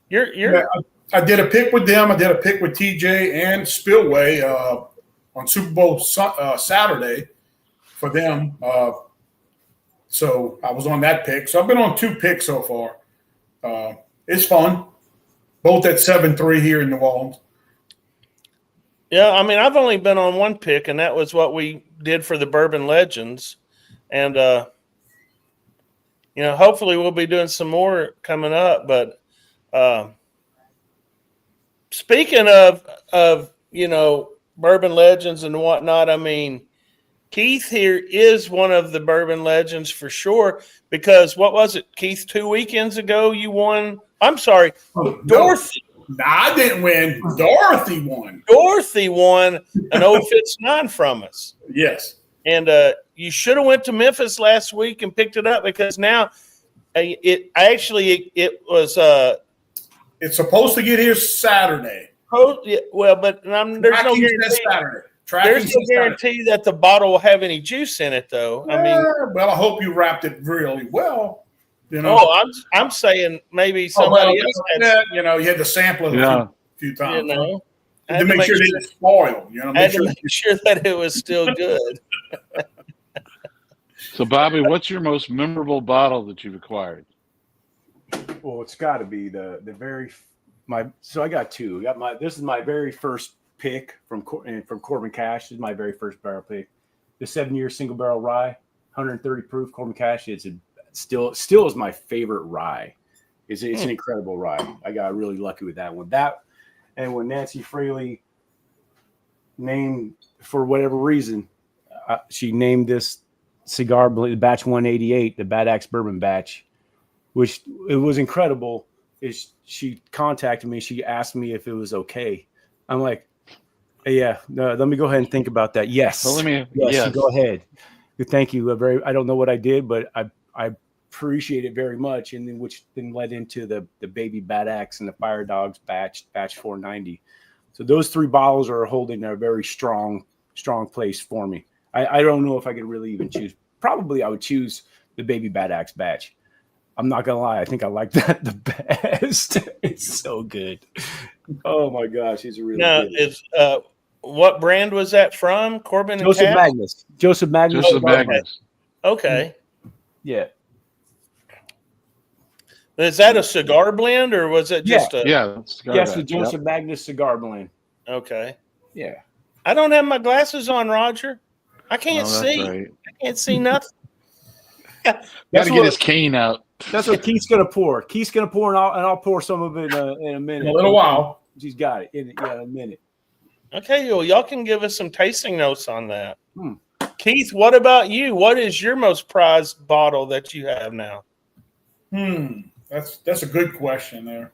B: you're.
E: I did a pick with them. I did a pick with TJ and Spillway on Super Bowl Saturday for them. So I was on that pick. So I've been on 2 picks so far. It's fun. Both at 7-3 here in New Orleans.
B: Yeah, I mean, I've only been on 1 pick, and that was what we did for the Bourbon Legends. And, hopefully we'll be doing some more coming up. But speaking of Bourbon Legends and whatnot, I mean, Keith here is one of the Bourbon Legends for sure, because what was it, Keith, 2 weekends ago you won? I'm sorry, Dorothy.
E: No, I didn't win. Dorothy won.
B: Dorothy won an old Fitz 9 from us.
E: Yes.
B: And you should have went to Memphis last week and picked it up, because now it was
E: it's supposed to get here Saturday.
B: Well, but there's no guarantee.
E: Saturday.
B: There's no guarantee that the bottle will have any juice in it, though. I mean,
E: well, I hope you wrapped it really well.
B: Oh, I'm saying maybe somebody else had.
E: You had to sample it a few times. To make sure it didn't spoil.
B: Make sure that it was still good.
C: So, Bobby, what's your most memorable bottle that you've acquired?
D: Well, it's got to be So I got 2. This is my very first pick from Corbin Cash. This is my very first barrel pick. The 7-year single barrel rye, 130 proof Corbin Cash. It's still is my favorite rye. It's an incredible rye. I got really lucky with that one. And when Nancy Fraley named, for whatever reason, she named this cigar batch 188, the Bad Axe Bourbon batch, which it was incredible. Is she contacted me? She asked me if it was okay. I'm like, yeah, no, let me go ahead and think about that. Yes, yes. Go ahead. Thank you. I don't know what I did, but I appreciate it very much. And then which then led into the Baby Bad Axe and the Fire Dogs batch 490. So those 3 bottles are holding a very strong place for me. I don't know if I could really even choose. Probably I would choose the Baby Bad Axe batch. I'm not gonna lie, I think I like that the best. It's so good. Oh my gosh, it's really good.
B: What brand was that from? Corbin and
D: Joseph
B: Cash?
D: Magnus. Joseph Magnus.
B: Okay.
D: Yeah.
B: Is that a cigar blend, or was it just
D: the Joseph Magnus cigar blend.
B: Okay.
D: Yeah.
B: I don't have my glasses on, Roger. I can't see.
C: Right.
B: I can't see nothing.
C: Got to get his cane out.
D: That's what Keith's gonna pour. Keith's gonna pour, and I'll pour some of it in a minute.
E: In a little while.
D: She's got it in a minute.
B: Okay, well, y'all can give us some tasting notes on that. Keith, what about you? What is your most prized bottle that you have now?
E: That's a good question there.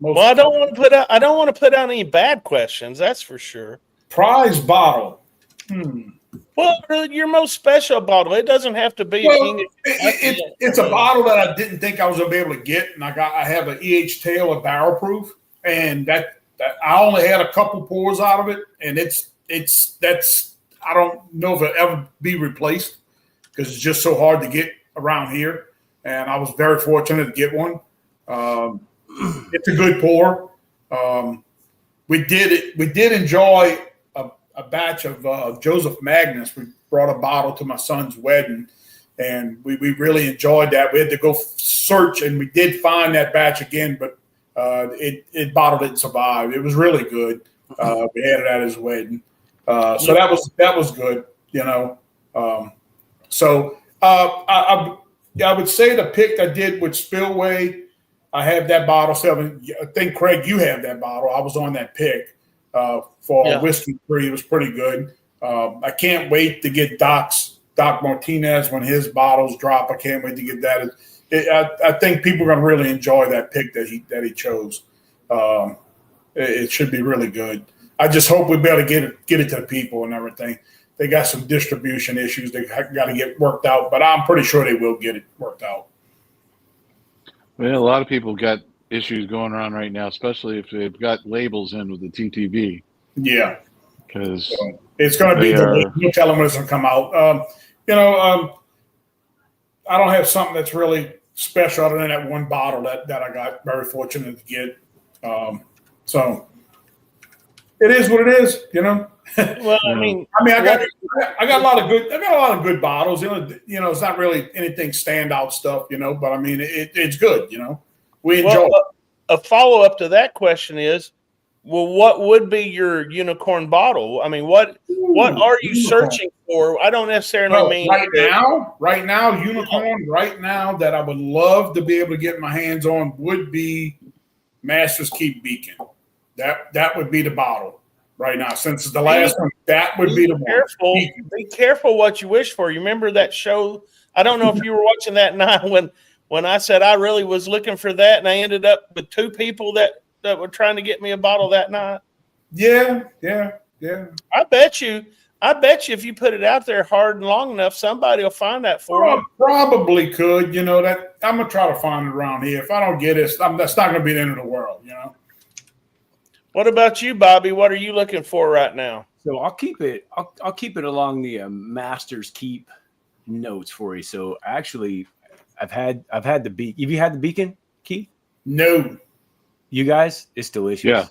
B: Well, I don't want to put out any bad questions. That's for sure.
E: Prize bottle.
B: Well, your most special bottle. It doesn't have to be.
E: It's a bottle that I didn't think I was gonna be able to get, and I have an EH Tail, a barrel proof, and that I only had a couple pours out of it, and that's I don't know if it'll ever be replaced because it's just so hard to get around here, and I was very fortunate to get one. It's a good pour. We did enjoy a batch of Joseph Magnus. We brought a bottle to my son's wedding, and we really enjoyed that. We had to go search, and we did find that batch again, but it bottle didn't survive. It was really good. We had it at his wedding, so that was good. I would say the pick I did with Spillway. I have that bottle 7. I think, Craig, you have that bottle. I was on that pick for Whiskey Free. It was pretty good. I can't wait to get Doc Martinez when his bottles drop. I can't wait to get that. I think people are going to really enjoy that pick that he chose. It should be really good. I just hope we'll be able to get it to the people and everything. They got some distribution issues they got to get worked out, but I'm pretty sure they will get it worked out.
C: Well, a lot of people got issues going around right now, especially if they've got labels in with the TTB.
E: Yeah,
C: because
E: it's going to be you tell them when it's going to come out. I don't have something that's really special other than that one bottle that I got very fortunate to get. So it is what it is,
B: Well, I mean,
E: I got a lot of good bottles. It's not really anything standout stuff, but I mean, it's good. We enjoy it.
B: A follow up to that question is, well, what would be your unicorn bottle? I mean, what are you searching for? I don't necessarily mean
E: right now, unicorn right now that I would love to be able to get my hands on would be Masters Keep Beacon. That would be the bottle right now. Since it's the last one, that would be the one.
B: Be careful what you wish for. You remember that show? I don't know if you were watching that night when I said I really was looking for that, and I ended up with two people that were trying to get me a bottle that night.
E: Yeah.
B: I bet you if you put it out there hard and long enough, somebody will find that for you.
E: Probably could. That I'm gonna try to find it around here. If I don't get it, that's not gonna be the end of the world.
B: What about you, Bobby? What are you looking for right now?
D: So I'll keep it. I'll keep it along the Masters Keep notes for you. So actually, I've had the beacon. Have you had the beacon, Keith?
E: No.
D: You guys, it's delicious.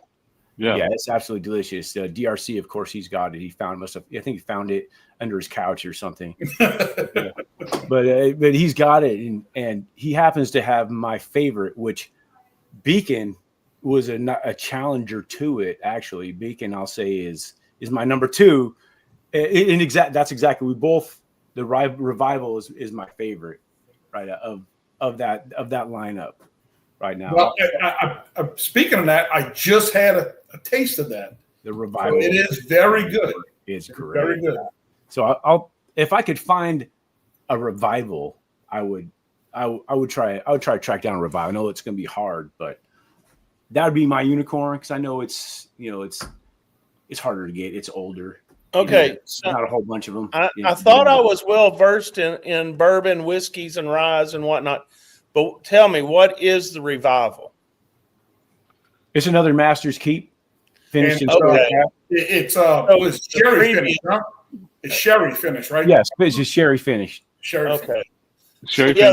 C: Yeah,
D: it's absolutely delicious. DRC, of course, he's got it. He found I think he found it under his couch or something. But he's got it, and he happens to have my favorite, which Beacon was a challenger to it. Actually, Beacon, I'll say, is my number two. That's exactly the Revival is my favorite, right, of that lineup right now.
E: Well, speaking of that, I just had a taste of that.
D: The Revival.
E: So it is very good.
D: It's great.
E: Very good.
D: So I'll if I could find a Revival, I would try to track down a Revival. I know it's going to be hard, but that would be my unicorn because I know it's harder to get. It's older.
B: Okay,
D: not a whole bunch of them.
B: I thought I was well versed in bourbon, whiskeys, and ryes and whatnot. But tell me, what is the Revival?
D: It's another Masters Keep finished in
E: it's sherry finish, huh? It's sherry finish, right?
D: Yes, it's just sherry finished.
E: Sherry
B: finish.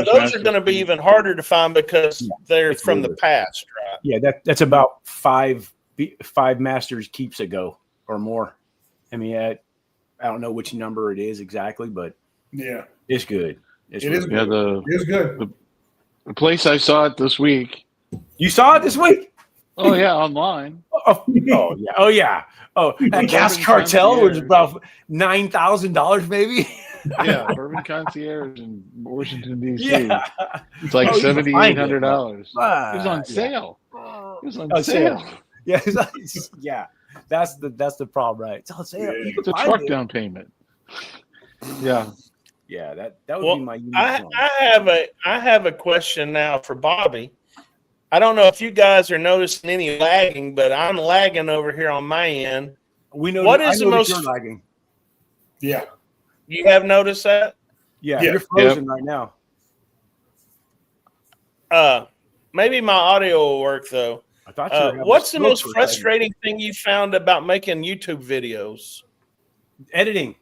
C: Those
B: are going to be even harder to find because they're from the past, right?
D: Yeah, that's about five Masters Keeps ago or more. I mean, I don't know which number it is exactly, but
E: yeah,
D: it's good.
E: It is good.
C: The place I saw it this week.
D: You saw it this week?
C: Oh yeah, online.
D: Oh yeah. Oh, that Gas Cartel was about $9,000 maybe.
C: Yeah, Bourbon Concierge in Washington D.C.
D: Yeah.
C: It's like $7,800. It was on sale.
D: It was on sale. Yeah, yeah. That's the problem, right? It's on sale.
C: It's a truck down payment. Yeah.
D: Yeah, that would be my unicorn.
B: I have a question now for Bobby. I don't know if you guys are noticing any lagging, but I'm lagging over here on my end.
D: We know
B: what is the most
D: lagging.
E: Yeah.
B: You have noticed that?
D: Yeah. You're frozen right now.
B: Maybe my audio will work though.
D: I thought
B: what's the most frustrating thing you found about making YouTube videos?
D: Editing.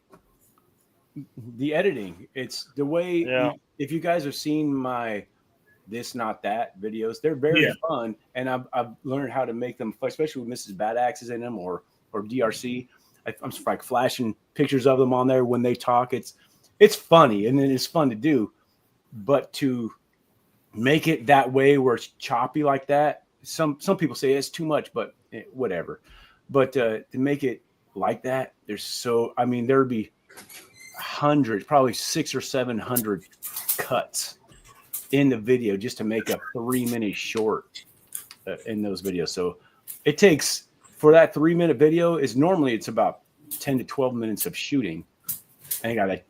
D: The editing. It's the way. If you guys have seen my this not that videos, they're very fun, and I've learned how to make them, especially with Mrs. Bad Axes in them or DRC. I'm like flashing pictures of them on there when they talk. It's funny and it's fun to do, but to make it that way where it's choppy like that, some people say it's too much, but whatever. But to make it like that, there'd be hundreds, probably 600 or 700 cuts in the video just to make a 3-minute short in those videos. So it takes, for that 3-minute video, it's about 10 to 12 minutes of shooting, and I gotta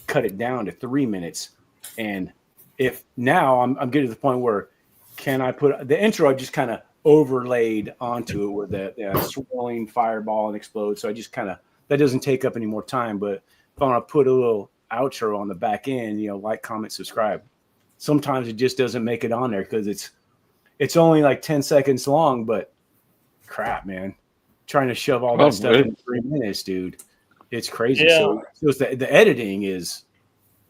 D: cut it down to 3 minutes, and if now I'm getting to the point where can I put the intro? I just kind of overlaid onto it with the swirling fireball and explode. So I just kind of, that doesn't take up any more time. But if I want to put a little outro on the back end, like, comment, subscribe. Sometimes it just doesn't make it on there because it's only like 10 seconds long, but crap, man, trying to shove all that stuff in 3 minutes, dude. It's crazy.
B: Yeah.
D: So the editing is,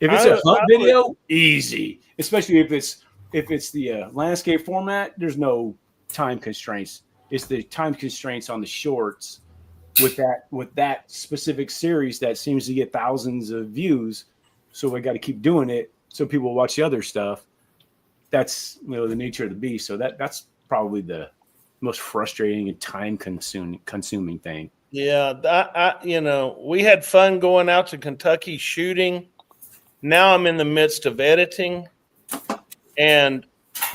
D: if it's a hunt video, easy, especially if it's the landscape format, there's no time constraints. It's the time constraints on the shorts with that specific series that seems to get thousands of views. So we got to keep doing it so people watch the other stuff. That's the nature of the beast. So that's probably the most frustrating and time consuming thing.
B: Yeah, we had fun going out to Kentucky shooting. Now I'm in the midst of editing, and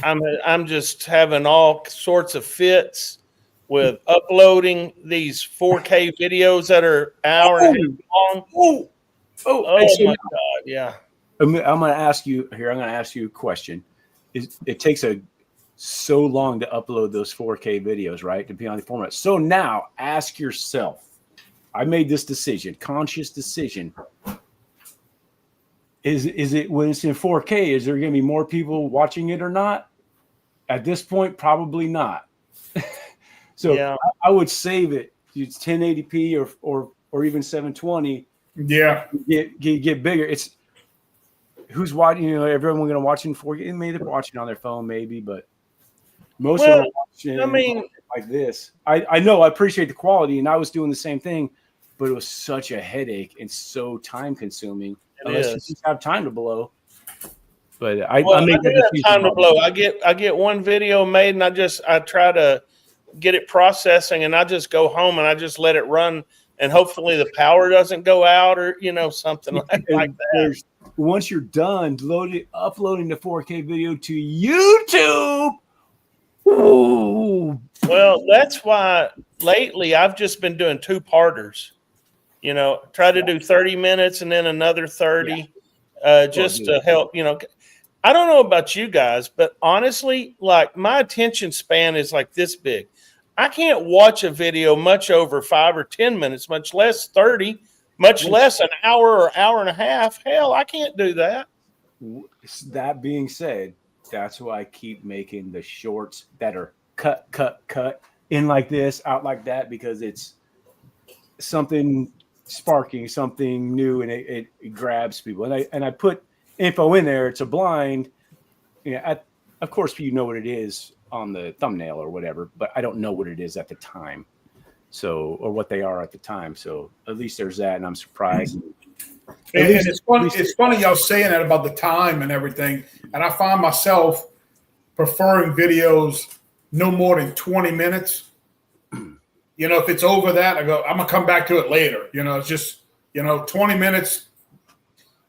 B: I'm just having all sorts of fits with uploading these 4K videos that are hour and a half long. Oh my God! Yeah,
D: I'm going to ask you here. I'm going to ask you a question. It takes so long to upload those 4K videos, right? To be on the format. So now ask yourself, I made this decision, conscious decision. Is it when it's in 4K, is there going to be more people watching it or not? At this point, probably not. So yeah. I would save it. It's 1080p or even 720.
E: Yeah.
D: Get bigger. It's who's watching, everyone going to watch in 4K. Maybe they're watching on their phone, maybe, but most of them are watching like this. I know I appreciate the quality, and I was doing the same thing, but it was such a headache and so time consuming. Unless you just have time to blow. But I make that
B: time to blow. I get one video made, and I try to get it processing, and I just go home and I just let it run, and hopefully the power doesn't go out or something like that.
D: Once you're done uploading the 4K video to YouTube. Ooh.
B: Well, that's why lately I've just been doing 2-parters. Try to do 30 minutes and then another 30, just to help. I don't know about you guys, but honestly, like, my attention span is like this big. I can't watch a video much over 5 or 10 minutes, much less 30, much less an hour or hour and a half. Hell, I can't do that.
D: That being said, that's why I keep making the shorts that are cut in like this, out like that, because it's something sparking, something new, and it grabs people. And I put info in there. It's a blind. Of course, you know what it is on the thumbnail or whatever, but I don't know what it is at the time. So, or what they are at the time. So at least there's that, and I'm surprised.
E: And it's funny. It's funny y'all saying that about the time and everything. And I find myself preferring videos no more than 20 minutes. If it's over that, I go, I'm gonna come back to it later. It's just 20 minutes.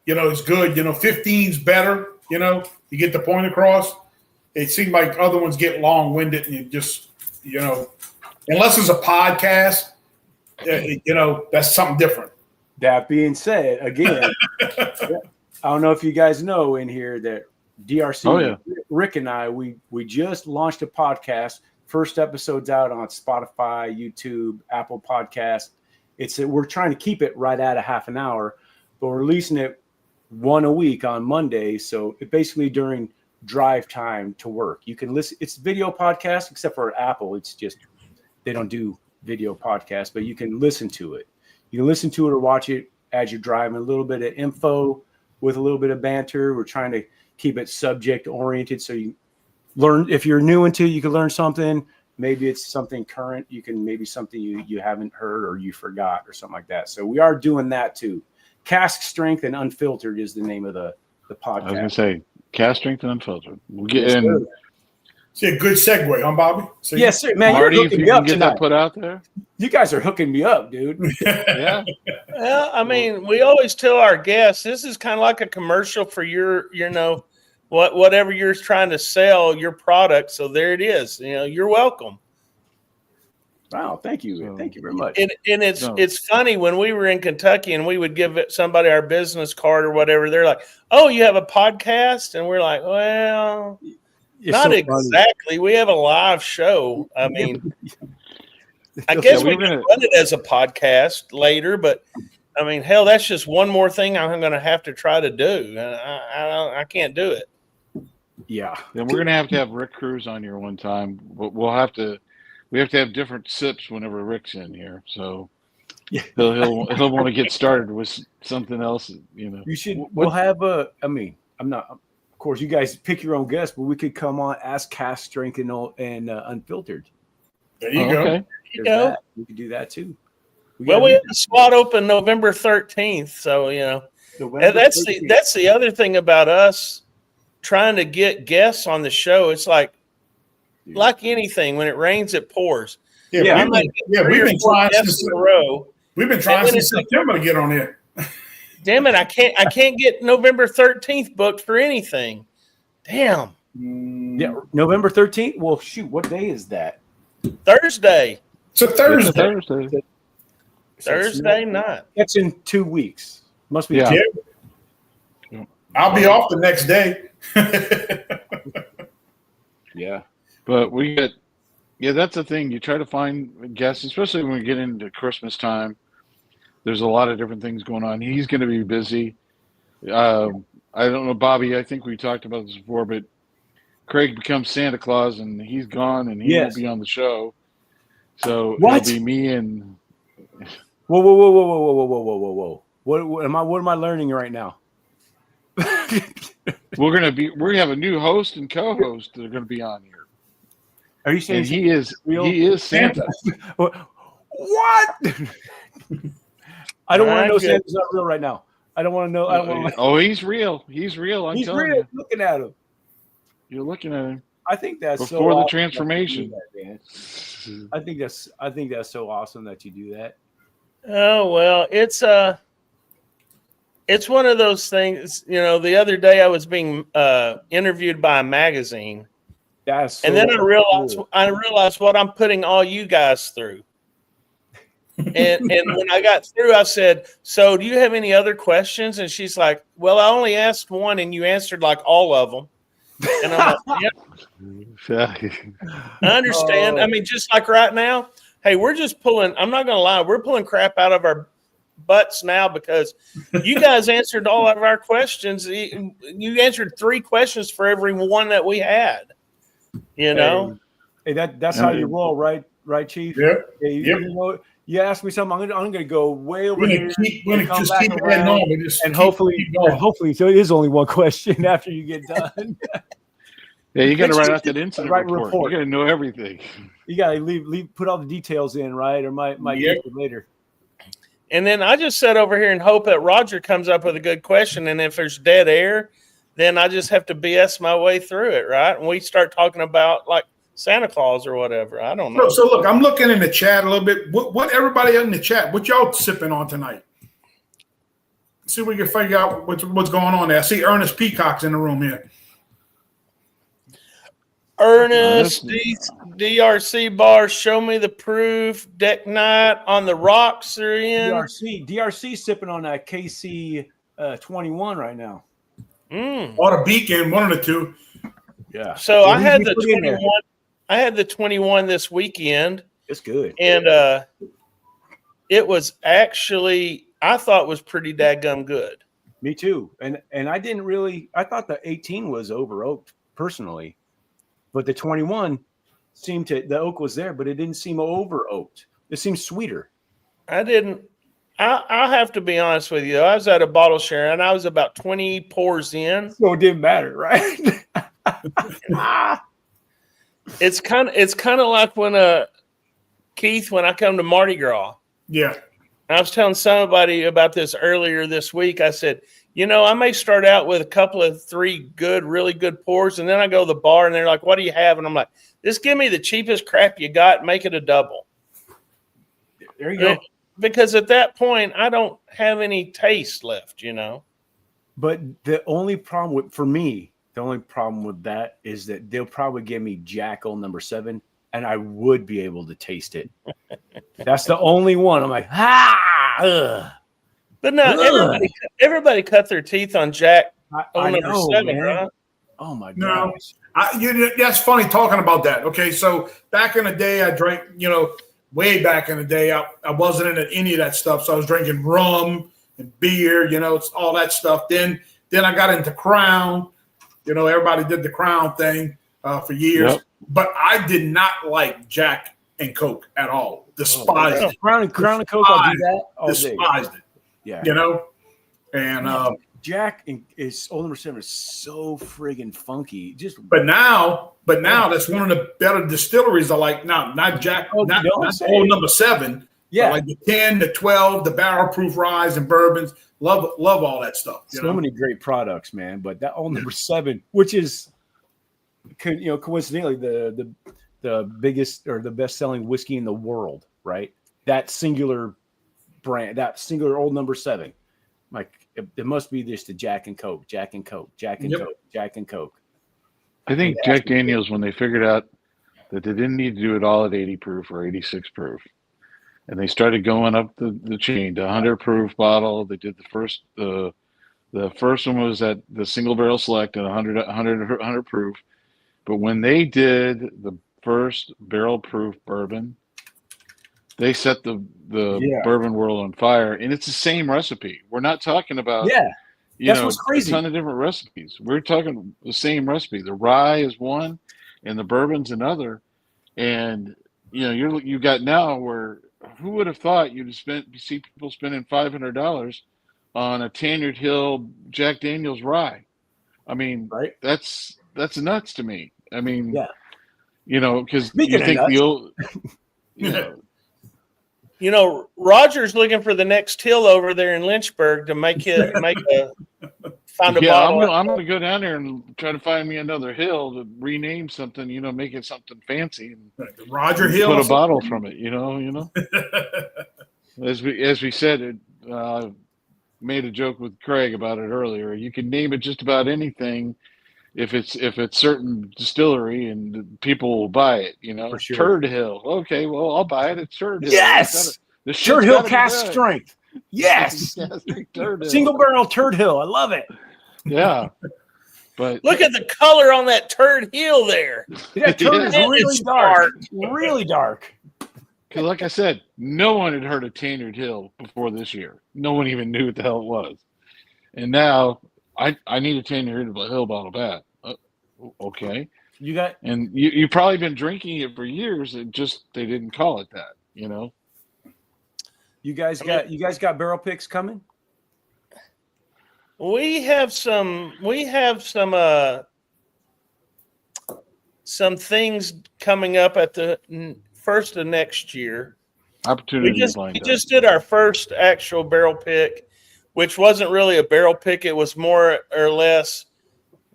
E: Is good. 15's better. You get the point across. It seems like other ones get long-winded, and you just unless it's a podcast, that's something different.
D: That being said, again, I don't know if you guys know in here that DRC, Rick and I, we just launched a podcast. First episode's out on Spotify, YouTube, Apple Podcast. We're trying to keep it right at a half an hour, but we're releasing it one a week on Monday. So it basically during drive time to work, you can listen. It's video podcast, except for Apple. It's just they don't do video podcasts, but you can listen to it. You can listen to it or watch it as you're driving. A little bit of info with a little bit of banter. We're trying to keep it subject oriented, so you learn. If you're new into it, you can learn something. Maybe it's something current. You can maybe something you haven't heard or you forgot or something like that. So we are doing that too. Cask Strength and Unfiltered is the name of the podcast.
C: I was gonna say Cask Strength and Unfiltered. We'll get in.
E: It's a good segue, huh, Bobby? So
D: yes, sir, man.
C: Marty,
D: you're
C: if you
D: me
C: can
D: up
C: get
D: tonight.
C: that put out there.
D: You guys are hooking me up, dude.
C: Yeah.
B: Well, I mean, we always tell our guests this is kind of like a commercial for your, whatever you're trying to sell, your product. So there it is. You're welcome.
D: Wow, thank you. Thank you very much.
B: And it's funny when we were in Kentucky and we would give somebody our business card or whatever. They're like, "Oh, you have a podcast?" And we're like, "Well, not exactly. We have a live show. I mean, I guess we can run it as a podcast later, but I mean, hell, that's just one more thing I'm going to have to try to do. I can't do it."
D: Yeah.
C: Then we're going to have Rick Cruz on here one time. We have to have different sips whenever Rick's in here. So he'll want to get started with something else, you know.
D: You should. We'll have I mean, I'm not. Of course, you guys pick your own guests, but we could come on, ask Cast Strength and Unfiltered.
E: There you go.
B: Okay. There you go.
D: We could do that too.
B: We have a slot open November 13th, so you know. That's the other thing about us trying to get guests on the show. It's like anything, when it rains, it pours.
E: We've been trying since September to get on here.
B: Damn it, I can't get November 13th booked for anything. Damn.
D: Yeah, November 13th. Well, shoot, what day is that?
B: Thursday.
E: It's a Thursday.
B: Thursday night.
D: That's in 2 weeks. Must be.
E: Yeah. I'll be off the next day.
D: Yeah.
C: But that's the thing. You try to find guests, especially when we get into Christmas time. There's a lot of different things going on. He's going to be busy. I don't know, Bobby, I think we talked about this before, but Craig becomes Santa Claus and he's gone and he won't be on the show. So it'll be me and
D: Whoa. What am I learning right now?
C: we're gonna have a new host and co-host that are gonna be on here.
D: Are you saying
C: and he is Santa?
D: What? I don't want to know Santa's not real right now. I don't want to know. I don't want.
C: Oh, he's real. He's real. He's telling real.
D: You. Looking at him.
C: You're looking at him.
D: I think that's
C: before the transformation.
D: I think that's so awesome that you do that.
B: Oh well, it's one of those things. You know, the other day I was being interviewed by a magazine, and then I realized what I'm putting all you guys through. And when I got through, I said, "So, do you have any other questions?" And she's like, "Well, I only asked one, and you answered like all of them." And I'm like, "Yep, I understand." I mean, just like right now, hey, we're just pulling. I'm not going to lie, we're pulling crap out of our butts now because you guys answered all of our questions. You answered 3 questions for every one that we had. You know,
D: hey, that's how you roll, right, Chief?
E: Yeah.
D: Hey, you know. You ask me something, I'm going to go way over here.
E: We're going to just keep adding on.
D: And hopefully, so it is only one question after you get done.
C: Yeah, you got to write out that incident report. You got to know everything.
D: You got to put all the details in, right? Or might get it later.
B: And then I just sit over here and hope that Roger comes up with a good question. And if there's dead air, then I just have to BS my way through it, right? And we start talking about like Santa Claus or whatever. I don't know.
E: So look, I'm looking in the chat a little bit. What everybody in the chat, what y'all sipping on tonight? See if we can figure out what's going on there. I see Ernest Peacock's in the room here.
B: Ernest, DRC bar, show me the proof. Deck night on the rocks are in.
D: DRC sipping on that KC 21 right now.
E: Or the Beacon, one of the two.
D: Yeah.
B: So I had the 21. I had the 21 this weekend.
D: It's good.
B: And it was actually, I thought was pretty dadgum good.
D: Me too. And I thought the 18 was over oaked personally, but the 21 the oak was there, but it didn't seem over oaked. It seemed sweeter.
B: I'll have to be honest with you. I was at a bottle share and I was about 20 pours in.
D: So it didn't matter, right?
B: It's kind of like when Keith, when I come to Mardi Gras.
E: Yeah.
B: I was telling somebody about this earlier this week. I said, you know, I may start out with a couple of 3 really good pours, and then I go to the bar and they're like, "What do you have?" And I'm like, "Just give me the cheapest crap you got, make it a double."
D: There you go.
B: Because at that point, I don't have any taste left, you know.
D: But the only problem with that is that they'll probably give me Jackal number 7 and I would be able to taste it. That's the only one. I'm like, ugh.
B: But no, everybody cut their teeth on Jack
D: I
B: number
D: know,
B: 7,
D: man.
B: right?
D: Oh my
E: No.
D: gosh.
E: That's funny talking about that. Okay, so back in the day, I drank, way back in the day, I wasn't into any of that stuff. So I was drinking rum and beer, it's all that stuff. Then I got into Crown. Everybody did the Crown thing for years. Yep. But I did not like Jack and Coke at all. Despised it.
D: Crown and Coke, I'll do that all
E: despised
D: day.
E: it.
D: Yeah.
E: And
D: Jack is Old Number 7 is so friggin' funky.
E: But now that's one of the better distilleries I like now. Not Jack, not Old Number 7.
D: Yeah,
E: like the 10, the 12, the barrel proof ryes and bourbons. Love all that stuff.
D: So many great products, man. But that Old Number 7, which is coincidentally the biggest or the best selling whiskey in the world, right? That singular brand, that singular Old Number 7. Like it must be just the Jack and Coke, Jack and Coke, Jack and Coke, Jack and Coke.
C: I think Jack Daniels, when they figured out that they didn't need to do it all at 80 proof or 86 proof, and they started going up the chain to 100 proof bottle. They did the first one was at the single barrel select at 100 proof. But when they did the first barrel proof bourbon, they set the bourbon world on fire, and it's the same recipe. We're not talking about
D: what's crazy.
C: A ton of different recipes. We're talking the same recipe. The rye is one, and the bourbon's another. And you got now where who would have thought you'd see people spending $500 on a Tanyard Hill Jack Daniels rye? I mean,
D: right?
C: That's nuts to me. I mean, because
D: you think
C: nuts. The old,
B: Roger's looking for the next hill over there in Lynchburg to find a bottle.
C: I'm gonna go down there and try to find me another hill to rename something. Make it something fancy. And
E: Roger Hill.
C: Put a bottle from it. As we said, made a joke with Craig about it earlier. You can name it just about anything. If it's certain distillery and people will buy it,
D: For sure.
C: Turd Hill. Okay, well I'll buy it. It's Turd Hill.
D: Yes, Turd Hill cask strength. Yes, single barrel Turd Hill. I love it.
C: Yeah, but
B: look at the color on that Turd Hill there.
D: That turd is really dark. Really dark.
C: Because, like I said, no one had heard of Tanyard Hill before this year. No one even knew what the hell it was, and now. I need a Tanyard Hill bottle back. Okay. You've probably been drinking it for years. They didn't call it that,
D: You guys got barrel picks coming?
B: We have some things coming up at the first of next year.
C: Opportunities.
B: We just did our first actual barrel pick, which wasn't really a barrel pick. It was more or less,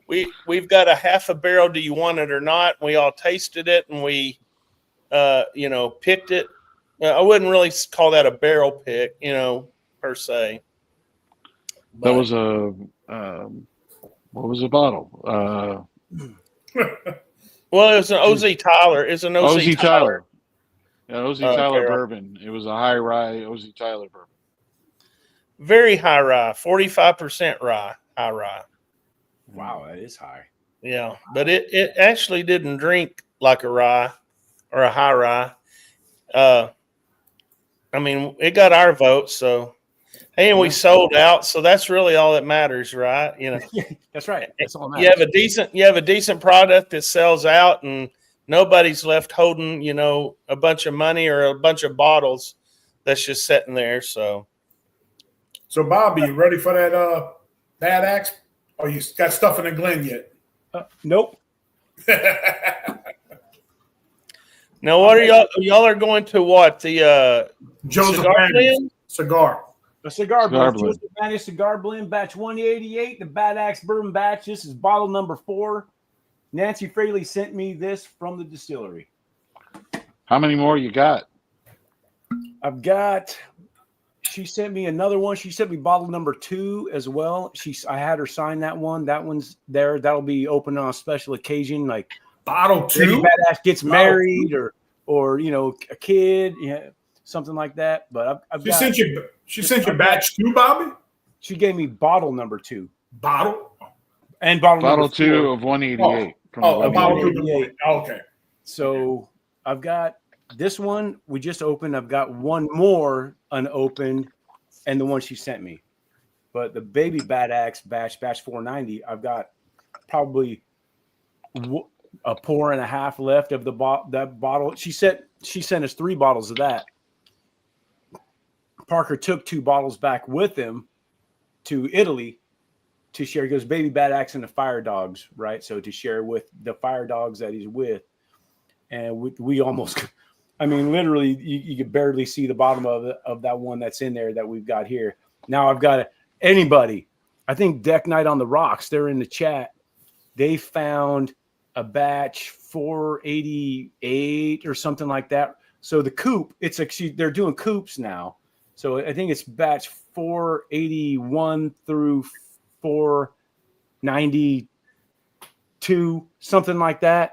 B: we've got a half a barrel. Do you want it or not? We all tasted it and we, picked it. I wouldn't really call that a barrel pick, per se.
C: That was what was the bottle?
B: Well, it was an OZ Tyler. It's an OZ Tyler.
C: Yeah, OZ Tyler bourbon. It was a high rye OZ Tyler bourbon.
B: Very high rye, 45% rye, high rye.
D: Wow, that is high.
B: Yeah, but it actually didn't drink like a rye or a high rye. It got our vote, so and we sold out, so that's really all that matters, right?
D: That's right. That's all that matters.
B: You have a decent product that sells out, and nobody's left holding, a bunch of money or a bunch of bottles that's just sitting there. So
E: Bobby, you ready for that Bad Axe? Or you got stuff in the Glen yet?
D: Nope.
B: Now, what are y'all are going to what? The
E: Joseph
B: cigar blend?
E: Cigar.
D: A cigar blend. Joseph Manny cigar blend, batch 188, the Bad Axe bourbon batch. This is bottle number 4. Nancy Fraley sent me this from the distillery.
C: How many more you got?
D: She sent me another one. She sent me bottle number 2 as well. I had her sign that one. That one's there. That'll be open on a special occasion, like
E: Bottle
D: Baby
E: 2?
D: Badass gets
E: Bottle
D: married or a kid, something like that. But
E: She sent you batch 2, Bobby?
D: She gave me bottle number 2.
E: Bottle?
D: And bottle
C: Bottle
D: number
C: 2
D: 4.
C: of 188.
E: A bottle 2
D: 188.
E: Okay.
D: So I've got this one we just opened. I've got one more unopened, and the one she sent me. But the Baby Bad Axe batch 490, I've got probably a pour and a half left of that bottle. She sent us 3 bottles of that. Parker took 2 bottles back with him to Italy to share. He goes, Baby Bad Axe and the Fire Dogs, right? So to share with the Fire Dogs that he's with. And we almost, literally, you could barely see the bottom of that one that's in there that we've got here. Now I've got anybody. I think Deck Night on the Rocks, they're in the chat. They found a batch 488 or something like that. So the coupe, they're doing coupes now. So I think it's batch 481 through 492, something like that.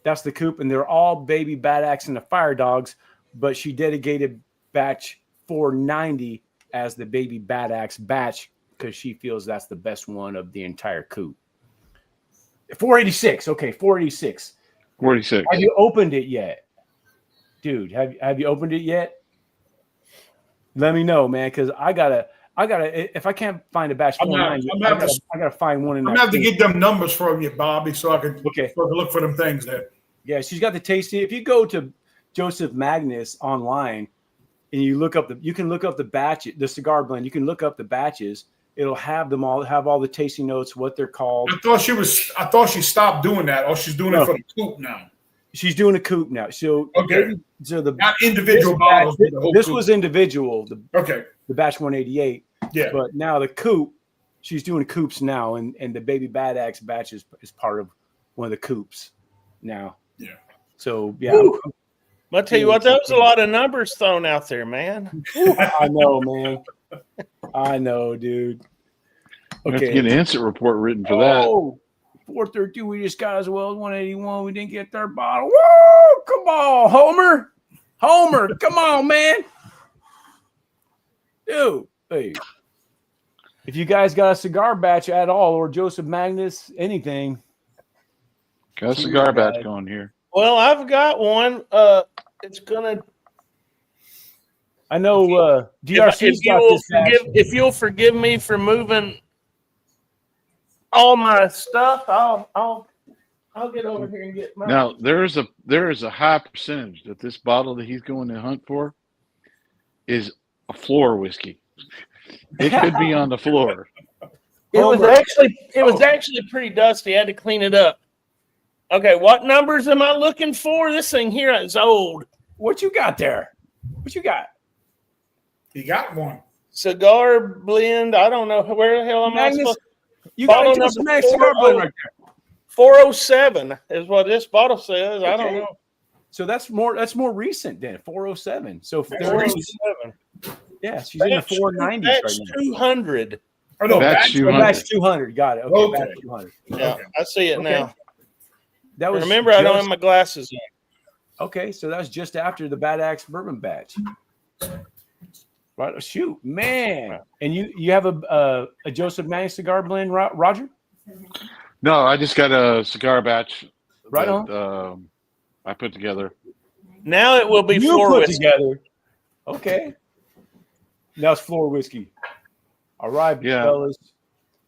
D: That's the coupe, and they're all Baby Bad Axe and the Fire Dogs, but she dedicated batch 490 as the Baby Bad Axe batch because she feels that's the best one of the entire coupe. 486, okay, 486.
C: 46.
D: Have you opened it yet? Dude, have you opened it yet? Let me know, man, because I gotta. If I can't find a batch 490, I gotta find one in there.
E: I'm gonna have to get them numbers from you, Bobby, so I can look for them things there.
D: Yeah, she's got the tasting. If you go to Joseph Magnus online and you can look up the batch, the cigar blend. You can look up the batches. It'll have them all. Have all the tasting notes, what they're called.
E: I thought she stopped doing that. Oh, she's doing it for the coupe now.
D: She's doing a coupe now. So
E: not individual bottles.
D: This was individual.
E: The
D: batch 188.
E: Yeah.
D: But now the coupe, she's doing coupes now, and the Baby Bad Axe batch is part of one of the coupes now.
E: Yeah.
D: So yeah.
B: I'll tell you what, that was a lot of numbers thrown out there, man.
D: I know, man. I know, dude.
C: Okay. Have to get an incident report written for that.
D: 432, we just got as well as 181. We didn't get their bottle. Whoa! Come on, Homer. Come on, man. Dude, hey. If you guys got a cigar batch at all, or Joseph Magnus, anything.
C: Got a cigar batch going here.
B: Well, I've got one. It's gonna.
D: I know. DRC's got this batch.
B: If you'll forgive me for moving all my stuff, I'll get over here and get mine.
C: Now there is a high percentage that this bottle that he's going to hunt for is a floor whiskey. It could be on the floor.
B: It was actually pretty dusty. I had to clean it up. Okay, what numbers am I looking for? This thing here is old.
D: What you got there? What you got?
E: You got one.
B: Cigar blend. I don't know where the hell am I supposed to.
D: You got a cigar blend right there.
B: 407 is what this bottle says. Okay. I don't know.
D: So that's more recent than 407. So
B: 407.
D: Yeah, she's in the 490s right now.
B: 200.
E: Oh, no,
C: batch 200.
D: Batch 200. Got it. Okay. Batch 200.
B: Yeah, I see it now.
D: That was
B: Remember, I don't have my glasses on.
D: Okay, so that was just after the Bad Axe bourbon batch. Right, shoot, man! And you have a Joseph Magnus cigar blend, Roger?
C: No, I just got a cigar batch.
D: Right on.
C: I put together.
B: Now it will be floor whiskey
D: together. Okay. Now it's floor whiskey. All right, fellas.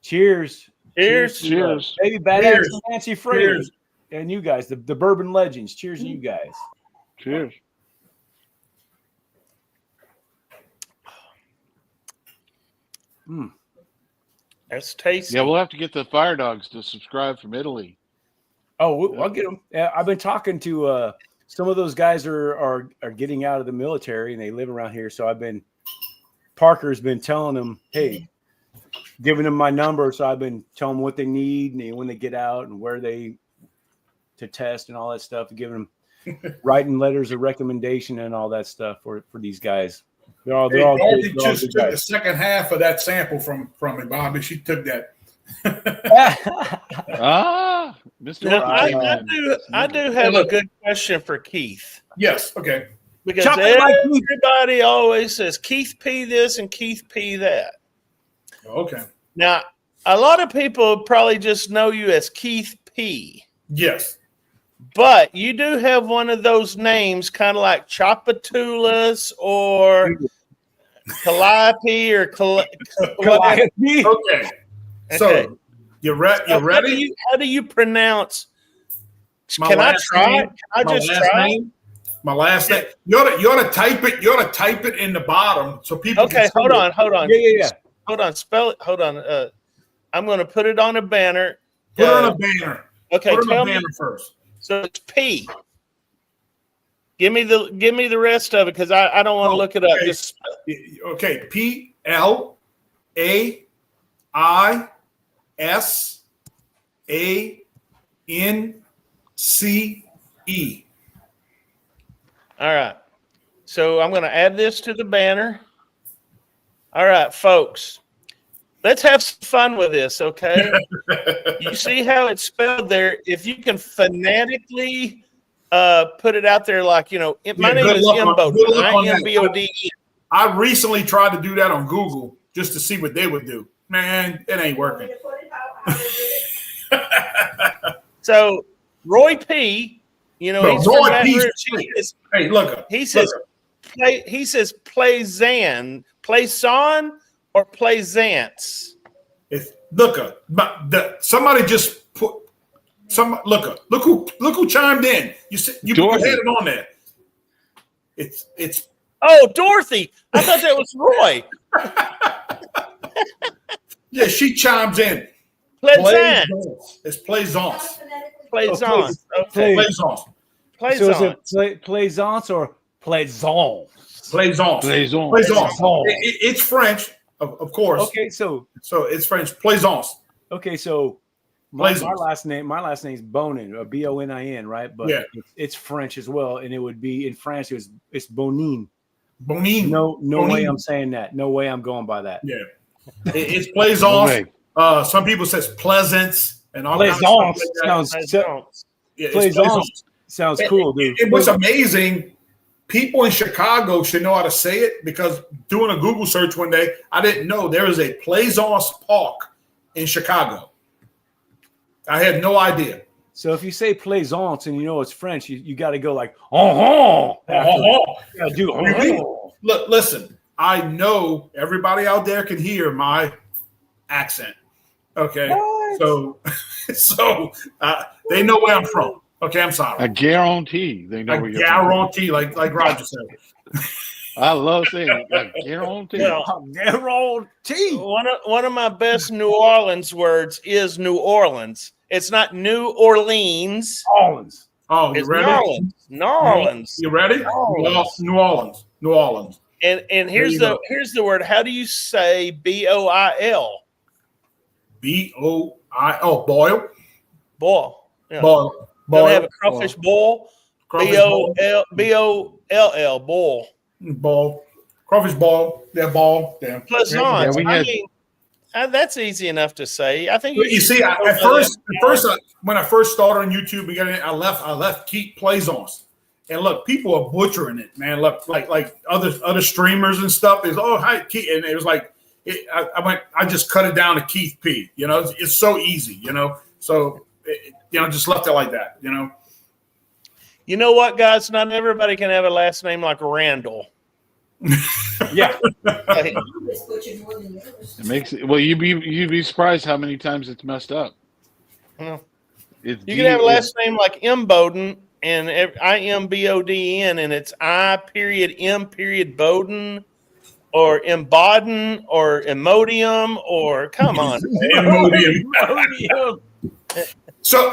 D: Cheers.
C: Cheers.
D: Baby Bad Axe, Nancy Fraser, and you guys, the Bourbon Legends. Cheers to you guys.
C: Cheers.
B: That's tasty.
C: Yeah, we'll have to get the Fire Dogs to subscribe from Italy.
D: Oh, I'll get them. I've been talking to some of those guys are getting out of the military and they live around here. So Parker's been telling them, hey, giving them my number. So I've been telling them what they need and when they get out and where they to test and all that stuff, and giving them writing letters of recommendation and all that stuff for these guys. They're all
E: Dorothy just took the second half of that sample from me, Bobby. She took that.
C: Mr.
B: Now,
C: Ryan.
B: I do have a good question for Keith.
E: Yes. Okay.
B: Because
D: Chop it like Keith.
B: everybody always says Keith P this and Keith P that.
E: Okay.
B: Now, a lot of people probably just know you as Keith P.
E: Yes.
B: But you do have one of those names, kind of like Chapatulas or Calliope or whatever.
E: Okay. So you ready?
B: How do you pronounce?
E: My
B: Can I
E: last
B: try?
E: name?
B: Can I
E: My
B: just
E: last
B: try?
E: name? My last name. You ought to type it. You ought to type it in the bottom so people.
B: Okay,
E: can see
B: hold
E: it.
B: on.
D: Yeah.
B: Hold on. Spell it. Hold on. I'm going to put it on a banner.
E: Put it on a banner.
B: Okay,
E: Put it on
B: tell
E: a
B: me.
E: banner first.
B: So it's P. Give me the rest of it because I don't want to look it up.
E: Okay.
B: Just
E: Okay. PLAISANCE.
B: all right. So I'm going to add this to the banner. All right, folks. Let's have some fun with this, okay? You see how it's spelled there? If you can phonetically put it out there like, my name is Imbodin, IMBODE.
E: I recently tried to do that on Google just to see what they would do. Man, it ain't working.
B: So Roy P, he's
E: Roy
B: from Baton
E: P's
B: Rouge.
E: Hey, look.
B: He says Playzan or Playzance.
E: Somebody just put look who chimed in. You had it on there. It's
B: Oh, Dorothy. I thought that was Roy.
E: Yeah, she chimes in.
B: Plaisance.
E: It's Plaisance.
B: Plaisance. Okay.
E: Plaisance.
B: Plaisance.
D: So is it Plaisance or Plaisance?
E: Plaisance. It's French, of course.
D: Okay, so
E: it's French. Plaisance.
D: Okay, so my last name is Bonin, or Bonin, right? But
E: yeah.
D: it's French as well, and it would be in France. It's Bonin.
E: Bonin.
D: No way I'm saying that. No way I'm going by that.
E: Yeah, it's Plaisance. Some people says Pleasance and all
D: Plaisance
E: kind of stuff like that.
D: Plaisance sounds cool, dude.
E: And what's amazing, people in Chicago should know how to say it, because doing a Google search one day, I didn't know there is a Plaisance Park in Chicago. I had no idea.
D: So if you say Plaisance and it's French, you got to go like,
E: Look, listen, I know everybody out there can hear my accent. Okay. What? So they know where I'm from. Okay, I'm sorry.
C: I guarantee they know where you're from.
E: Guarantee, like Roger said.
C: I love saying I guarantee.
D: Guarantee.
B: One of my best New Orleans words is New Orleans. It's not New Orleans.
D: Orleans.
E: Oh, you ready?
B: New Orleans.
E: You ready? New Orleans.
B: And here's the word. How do you say BOIL?
E: BOIL. Boil.
B: Boil. Yeah.
E: Boil.
B: Don't have a crawfish boil. BOLL. Boil.
E: Ball. Crawfish ball. Yeah, ball. Yeah.
B: Plaisance. That's easy enough to say. I think
E: you see. At first, when I first started on YouTube, I left Keith Plaisance, and look, people are butchering it, man. Look, like other streamers and stuff is hi Keith, and it was like I just cut it down to Keith P. It's so easy, So just left it like that,
B: You know what, guys? Not everybody can have a last name like Randall.
D: Yeah.
C: It makes it. Well, you'd be surprised how many times it's messed up.
B: You can have a last name like Imbodin and IMBODN, and it's I.M. Bowden or Imbodin or Imodium or come on.
E: Imodium. So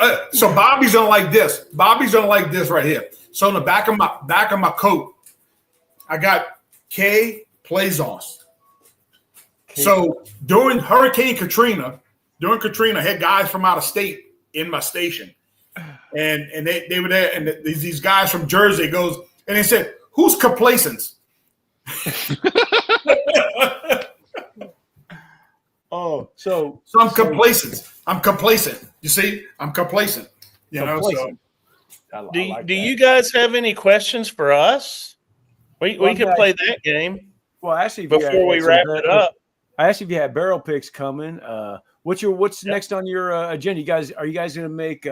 E: Bobby's gonna like this. Bobby's gonna like this right here. So in the back of my coat, I got K Plaisance. So during Hurricane Katrina, I had guys from out of state in my station, and they were there, and these guys from Jersey goes, and they said, "Who's complacent?"
D: Oh, so
E: I'm complacent. You see, I'm complacent. You know, so
B: do you guys have any questions for us? We could play that game.
D: Well, actually,
B: before we wrap it up,
D: I asked if you had barrel picks coming. What's next on your agenda? Are you guys going to make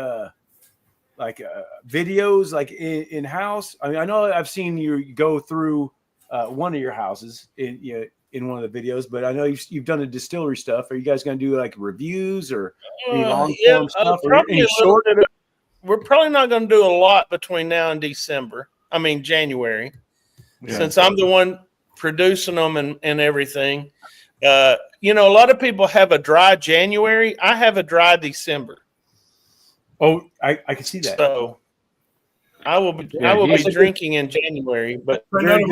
D: videos like in house? I mean, I know I've seen you go through one of your houses in one of the videos, but I know you've done the distillery stuff. Are you guys going to do like reviews or any long form stuff? Or any short?
B: We're probably not going to do a lot between now and December. I mean January, since I'm the one producing them and everything. A lot of people have a dry January. I have a dry December.
D: Oh, I can see that.
B: So I will be drinking in January, but
E: I don't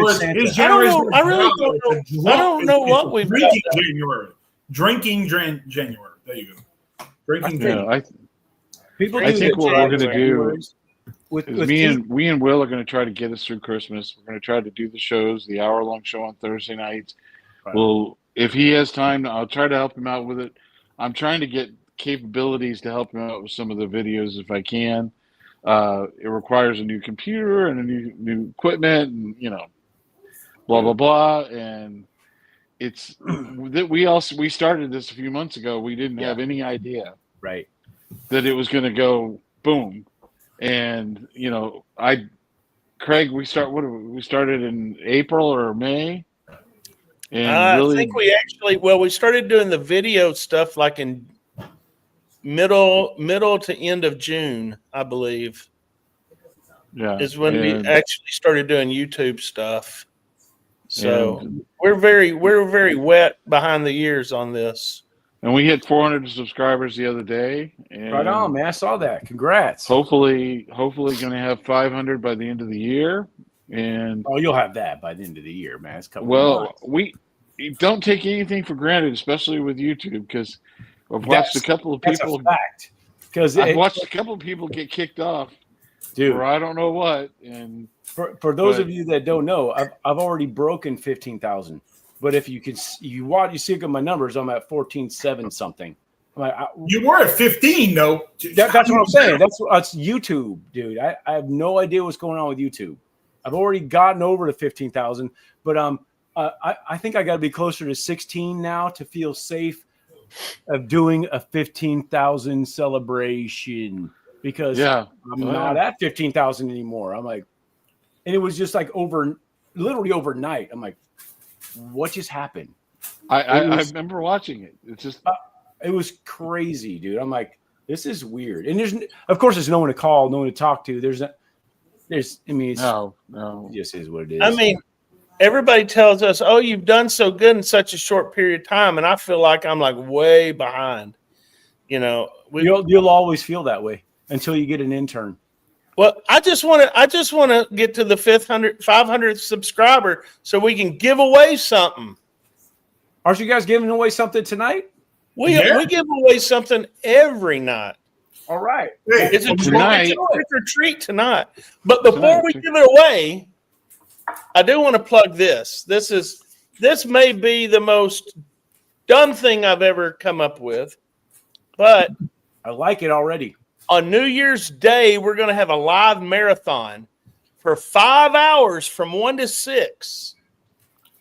E: know what we've drinking got. January. Drinking January. There you go. Drinking January.
C: I think what we're going to do is we and Will are going to try to get us through Christmas. We're going to try to do the shows, the hour-long show on Thursday nights. Right. Well, if he has time, I'll try to help him out with it. I'm trying to get capabilities to help him out with some of the videos if I can. It requires a new computer and a new equipment, and blah blah blah. And it's that we started this a few months ago. We didn't have any idea,
D: right,
C: that it was going to go boom. And Craig, we started in April or May. And
B: I think we started doing the video stuff like in middle to end of June, I believe.
C: Yeah,
B: is when we actually started doing YouTube stuff. So we're very wet behind the ears on this.
C: And we hit 400 subscribers the other day. And
D: right on, man! I saw that. Congrats.
C: Hopefully, going to have 500 by the end of the year. And
D: you'll have that by the end of the year, man. It's
C: we don't take anything for granted, especially with YouTube, because I've watched a couple of people.
D: Because
C: I've watched a couple of people get kicked off, dude. For I don't know what. And
D: for those of you that don't know, I've already broken 15,000. But if you see at my numbers, I'm at 14.7 something.
E: You were at 15, though.
D: That's what I'm saying. That's YouTube, dude. I have no idea what's going on with YouTube. I've already gotten over to 15,000, but I think I got to be closer to 16 now to feel safe of doing a 15,000 celebration, because I'm not at 15,000 anymore. I'm like, and it was just like literally overnight. I'm like, what just happened?
C: I remember watching it. It's just
D: it was crazy, dude. I'm like, this is weird. And of course there's no one to call, no one to talk to. No, it just is what it is.
B: I mean, everybody tells us, "Oh, you've done so good in such a short period of time," and I feel like I'm like way behind. You'll
D: always feel that way until you get an intern.
B: Well, I just want to get to the 500th subscriber so we can give away something.
D: Aren't you guys giving away something tonight?
B: We give away something every night.
D: All right.
B: It's a trick or treat tonight. But before we give it away, I do want to plug this. This may be the most dumb thing I've ever come up with, but
D: I like it already.
B: On New Year's Day, we're going to have a live marathon for 5 hours from 1 to 6.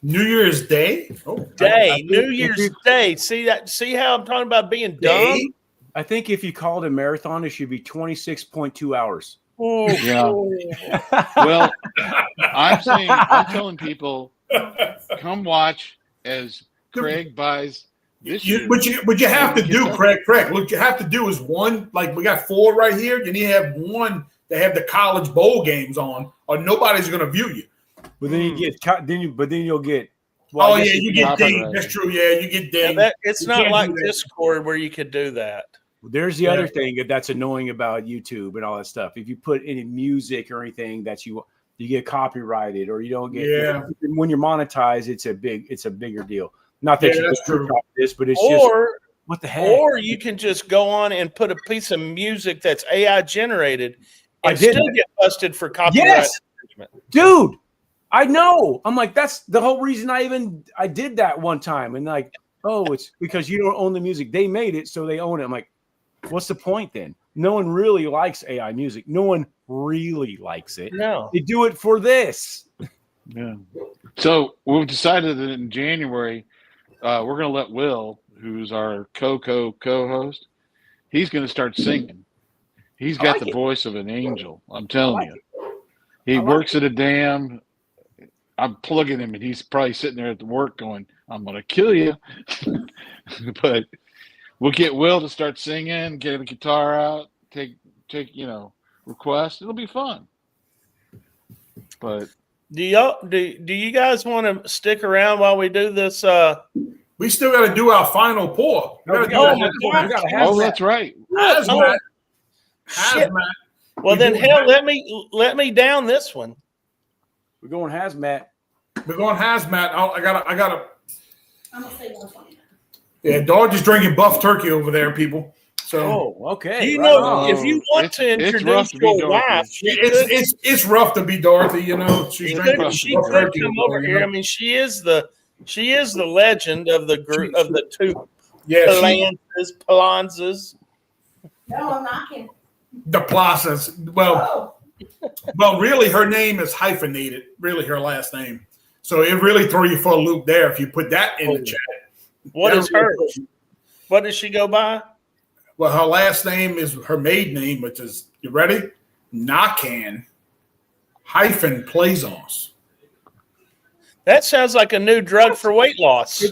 E: New Year's Day?
B: New Year's Day. See that? See how I'm talking about being dumb?
D: I think if you call it a marathon, it should be 26.2 hours.
B: Ooh.
C: Yeah. Well, I'm telling people, come watch as Craig buys.
E: What you have to do, Craig, what you have to do is one, like we got 4 right here. You need to have one that have the college bowl games on, or nobody's going to view you.
D: But then you you'll get.
E: Well, you get dinged. That's true. Yeah, you get dinged.
B: It's not like Discord where you could do that.
D: There's the other thing that's annoying about YouTube and all that stuff. If you put any music or anything that you get copyrighted, or you don't get when you're monetized, it's a bigger deal. Not that that's true. This, but it's just what the heck.
B: Or you can just go on and put a piece of music that's AI generated and still get busted for copyright.
D: Yes, dude. I know. I'm like, that's the whole reason I did that one time. And like, oh, it's because you don't own the music. They made it, so they own it. I'm like, what's the point then? No one really likes AI music. No one really likes it.
B: No.
D: They do it for this.
C: Yeah. So we've decided that in January, we're going to let Will, who's our co-host, he's going to start singing. He's got the voice of an angel. I'm telling you. He works at a dam. I'm plugging him, and he's probably sitting there at the work going, I'm going to kill you. But we'll get Will to start singing, get a guitar out, take requests. It'll be fun. But
B: do you guys want to stick around while we do this?
E: We still got to do our final pour.
C: That's right.
B: Hazmat. Well, then hell, let me down this one.
D: We're going hazmat.
E: We're going hazmat. I gotta.
F: I'm gonna say 129.
E: Yeah, Dodge is drinking buff turkey over there, people. So,
D: okay.
B: You know, if you want to introduce your wife,
E: it's rough to be Dorothy. You know,
B: she could come over here. I mean, she is the legend of the group of the two Palanzas.
F: No, I'm knocking.
E: The Plazas. Well, really, her name is hyphenated. Really, her last name. So it really threw you for a loop there if you put that in the chat.
B: What is hers? What does she go by?
E: Well, her last name is her maiden name, which is, you ready? Nakan -Plaisance.
B: That sounds like a new drug for weight loss.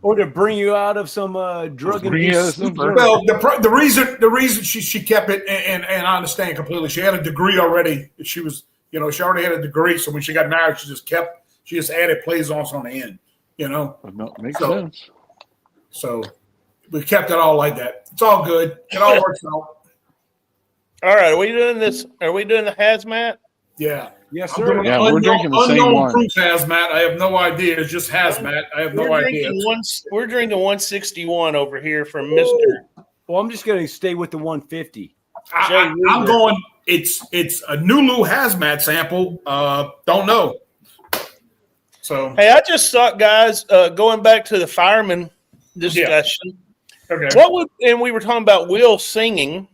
D: or to bring you out of some drug abuse.
E: Well, the reason she kept it, and I understand completely. She had a degree already. She was, she already had a degree. So when she got married, she just added Plaisance on the end.
C: Makes sense.
E: So we kept it all like that. It's all good. It all works out.
B: All right, are we doing this? Are we doing the hazmat?
E: Yeah.
D: Yes, sir.
C: Yeah, we're drinking the same one.
E: Cruise hazmat. I have no idea. It's just hazmat. I have no idea.
B: We're drinking 161 over here from Mr.
D: Well, I'm just going to stay with the 150.
E: I'm going. It's a Nulu hazmat sample. Don't know. So
B: hey, I just thought, guys, going back to the fireman discussion.
E: Yeah. Okay.
B: And we were talking about Will singing.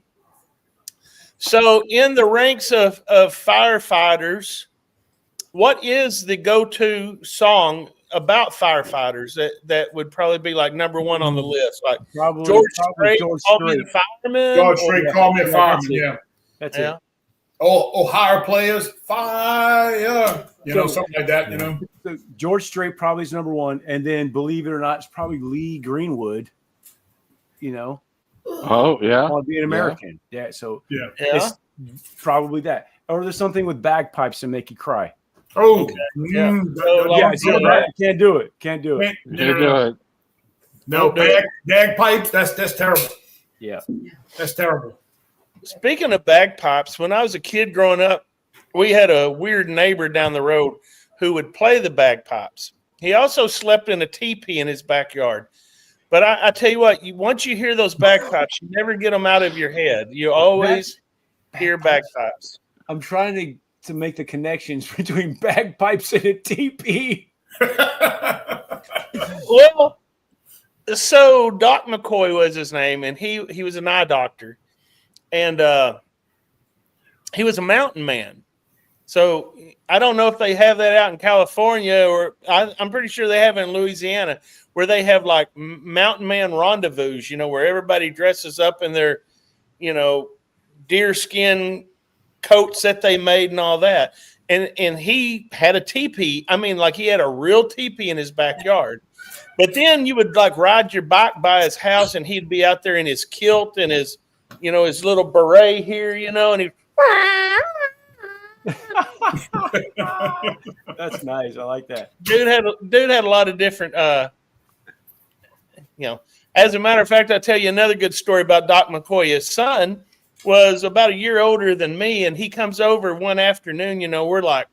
B: So in the ranks of firefighters, what is the go-to song about firefighters that would probably be like number one on the list? Like George Strait, Call Me a Fireman?
E: George Strait, Call Me a Fireman, yeah.
D: That's it.
E: Oh, higher players, fire. Something like that,
D: So George Strait probably is number one. And then, believe it or not, it's probably Lee Greenwood,
C: Oh, yeah.
D: Being American. Yeah. So
E: yeah.
D: It's probably that. Or there's something with bagpipes to make you cry.
E: Oh,
B: okay.
D: Can't do it. Can't do it.
E: No, bagpipes. That's terrible.
D: Yeah.
E: That's terrible.
B: Speaking of bagpipes, when I was a kid growing up, we had a weird neighbor down the road who would play the bagpipes. He also slept in a teepee in his backyard. But I tell you what, once you hear those bagpipes, you never get them out of your head. You always hear bagpipes.
D: I'm trying to make the connections between bagpipes and a teepee.
B: Well, so Doc McCoy was his name, and he was an eye doctor. And he was a mountain man. So I don't know if they have that out in California, or I'm pretty sure they have it in Louisiana, where they have like mountain man rendezvous, where everybody dresses up in their, deer skin coats that they made and all that. And he had a teepee. I mean, like he had a real teepee in his backyard. But then you would like ride your bike by his house, and he'd be out there in his kilt and his, his little beret here, and he.
D: That's nice. I like that.
B: Dude had a lot of different. As a matter of fact, I'll tell you another good story about Doc McCoy. His son was about a year older than me, and he comes over one afternoon. We're like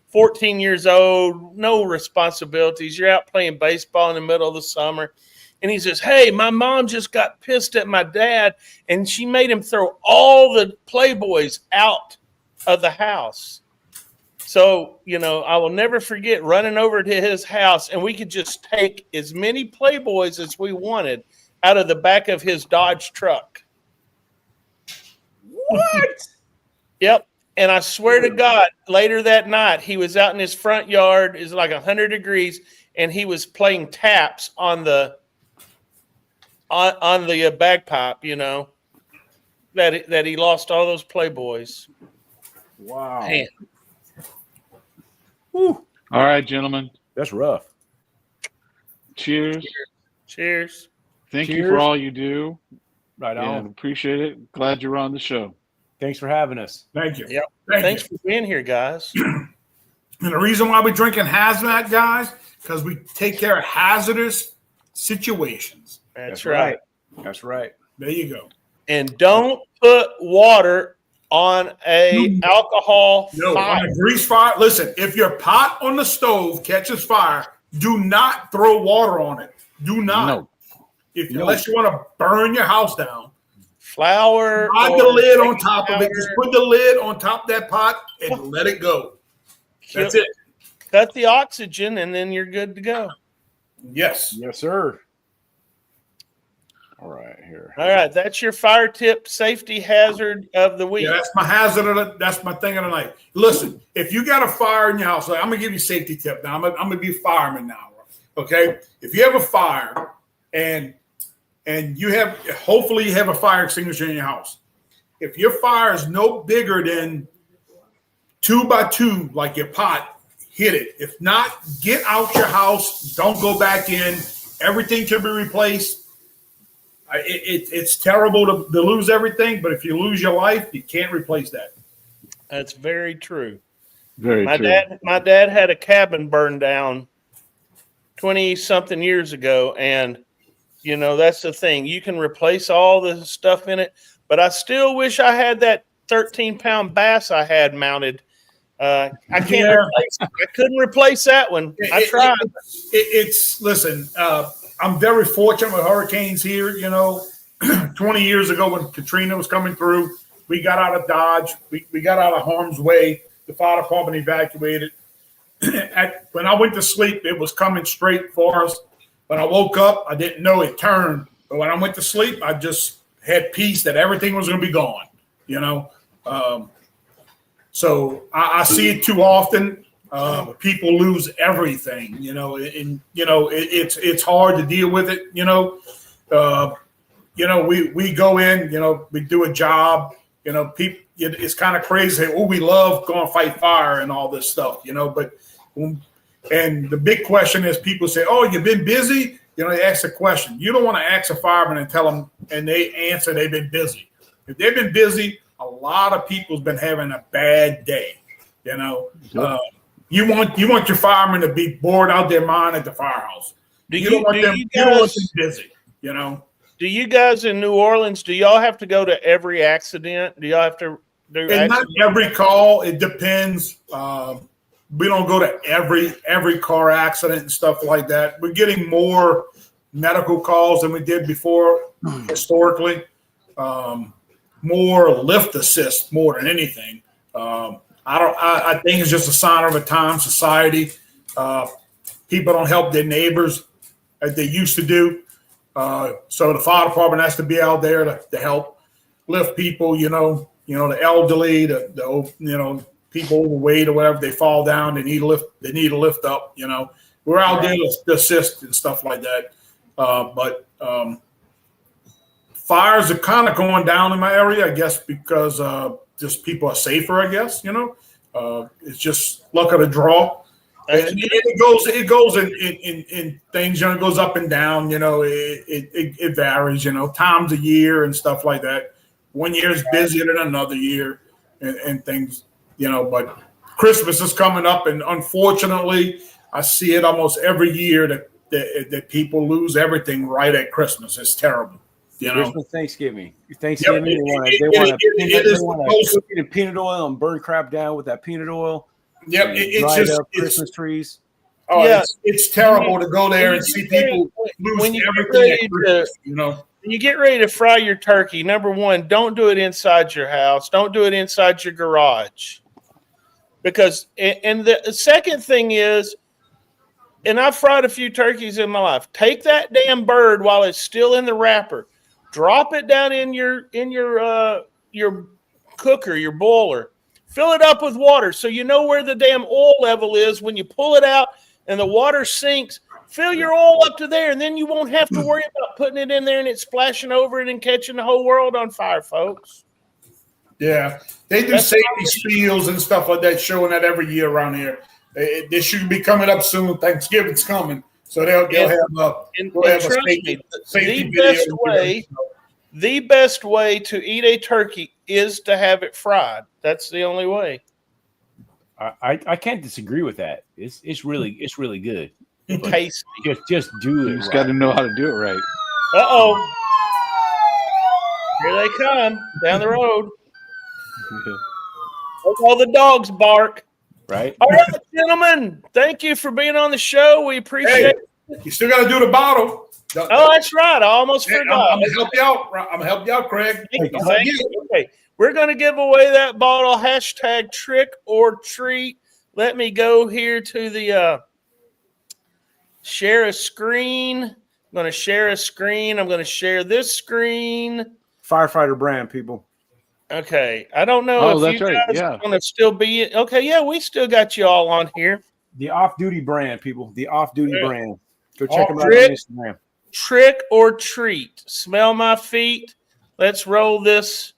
B: 14 years old, no responsibilities. You're out playing baseball in the middle of the summer. And he says, hey, my mom just got pissed at my dad, and she made him throw all the Playboys out of the house. So, I will never forget running over to his house, and we could just take as many Playboys as we wanted out of the back of his Dodge truck.
D: What?
B: Yep. And I swear to God, later that night, he was out in his front yard. It's like 100 degrees, and he was playing taps on the bagpipe. You know that he lost all those Playboys.
D: Wow.
B: Man.
D: Whew.
C: All right, gentlemen.
D: That's rough.
C: Cheers.
B: Cheers.
C: Thank you
D: Cheers.
C: for all you do.
D: Right
C: And
D: on.
C: appreciate it. Glad you're on the show.
D: Thanks for having us.
E: Thank you.
B: Yep.
E: Thank
B: Thanks
E: you.
B: for being here, guys.
E: And the reason why we're drinking hazmat, guys, because we take care of hazardous situations.
B: That's right.
D: That's right.
E: There you go.
B: And don't put water on a alcohol
E: No,
B: fire.
E: on a grease fire. Listen, if your pot on the stove catches fire, do not throw water on it. Do not.
C: No.
E: Unless you want to burn your house down.
B: Flour.
E: Slide the lid on top of it. Just put the lid on top of that pot and let it go. That's it.
B: Cut the oxygen, and then you're good to go.
E: Yes.
D: Yes, sir. All right, here.
B: All right, that's your fire tip safety hazard of the week.
E: Yeah, that's my hazard. That's my thing of the night. Listen, if you got a fire in your house, I'm gonna give you a safety tip now. I'm gonna be a fireman now. Okay, if you have a fire and hopefully you have a fire extinguisher in your house. If your fire is no bigger than 2 by 2, like your pot, hit it. If not, get out your house. Don't go back in. Everything can be replaced. It's terrible to lose everything, but if you lose your life, you can't replace that.
B: That's very true.
C: Very
B: My
C: true.
B: dad had a cabin burned down 20-something years ago, and you know that's the thing. You can replace all the stuff in it, but I still wish I had that 13-pound bass I had mounted. I can't.
E: Yeah.
B: I couldn't replace that one. I tried.
E: Listen. I'm very fortunate with hurricanes here. You know, 20 years ago when Katrina was coming through, we got out of Dodge. We got out of harm's way. The fire department evacuated. When I went to sleep, it was coming straight for us. When I woke up, I didn't know it turned. But when I went to sleep, I just had peace that everything was going to be gone. You know, so I see it too often. People lose everything, you know, and you know it's hard to deal with it. You know, we go in, you know, we do a job. You know, people, it's kind of crazy. Oh, we love going fight fire and all this stuff, you know. But and the big question is, people say, "Oh, you've been busy." You know, they ask a question. You don't want to ask a fireman and tell them, and they answer they've been busy. If they've been busy, a lot of people's been having a bad day. You know. You want your firemen to be bored out their mind at the firehouse. You don't want them busy, you know.
B: Do you guys in New Orleans, do y'all have to go to every accident? Do y'all have to do
E: And not every call, it depends. We don't go to every car accident and stuff like that. We're getting more medical calls than we did before historically. More lift assist more than anything. I think it's just a sign of a time society. People don't help their neighbors as they used to do. So the fire department has to be out there to help lift people, you know, the elderly, the people overweight or whatever, they fall down, they need a lift up, you know. We're out there to assist and stuff like that. But fires are kind of going down in my area, I guess, because just people are safer, I guess, you know. It's just luck of the draw. And it goes in things, you know, it goes up and down, you know, it varies, you know, times a year and stuff like that. 1 year is busier than another year and things, you know, but Christmas is coming up, and unfortunately I see it almost every year that people lose everything right at Christmas. It's terrible. You know,
D: Christmas, Thanksgiving. Thanksgiving, they want to peanut oil and burn crap down with that peanut oil.
E: Yep, it's just
D: Christmas trees.
E: Oh, yeah, it's terrible to go there and see people lose everything at Christmas, you know.
B: When you get ready to fry your turkey, number one, don't do it inside your house. Don't do it inside your garage. Because, and the second thing is, and I've fried a few turkeys in my life. Take that damn bird while it's still in the wrapper, drop it down in your cooker, your boiler, fill it up with water so you know where the damn oil level is when you pull it out and the water sinks. Fill your oil up to there, and then you won't have to worry about putting it in there and it splashing over it and catching the whole world on fire, folks.
E: Yeah, they do safety spiels and stuff like that, showing that every year around here. This should be coming up soon. Thanksgiving's coming, so they'll have a safety video.
B: The best way to eat a turkey is to have it fried. That's the only way.
D: I can't disagree with that. It's really good.
B: Tasty.
D: Just do it.
C: You just got to know how to do it right.
B: Uh-oh. Here they come down the road. All the dogs bark.
D: Right.
B: All right, gentlemen. Thank you for being on the show. We appreciate it.
E: You still got to do the bottle.
B: Oh, that's right. I almost forgot.
E: I'm gonna help you out. I'm gonna help you out, Craig.
B: Thank you. Okay. We're going to give away that bottle. # trick or treat. Let me go here to the share a screen. I'm going to share a screen. I'm going to share this screen.
D: Firefighter brand, people.
B: Okay. I don't know if you guys are going to still be. Okay. Yeah, we still got you all on here.
D: The off-duty brand, people. The off-duty brand. Go check them out on Instagram.
B: Trick or treat. Smell my feet. Let's roll this.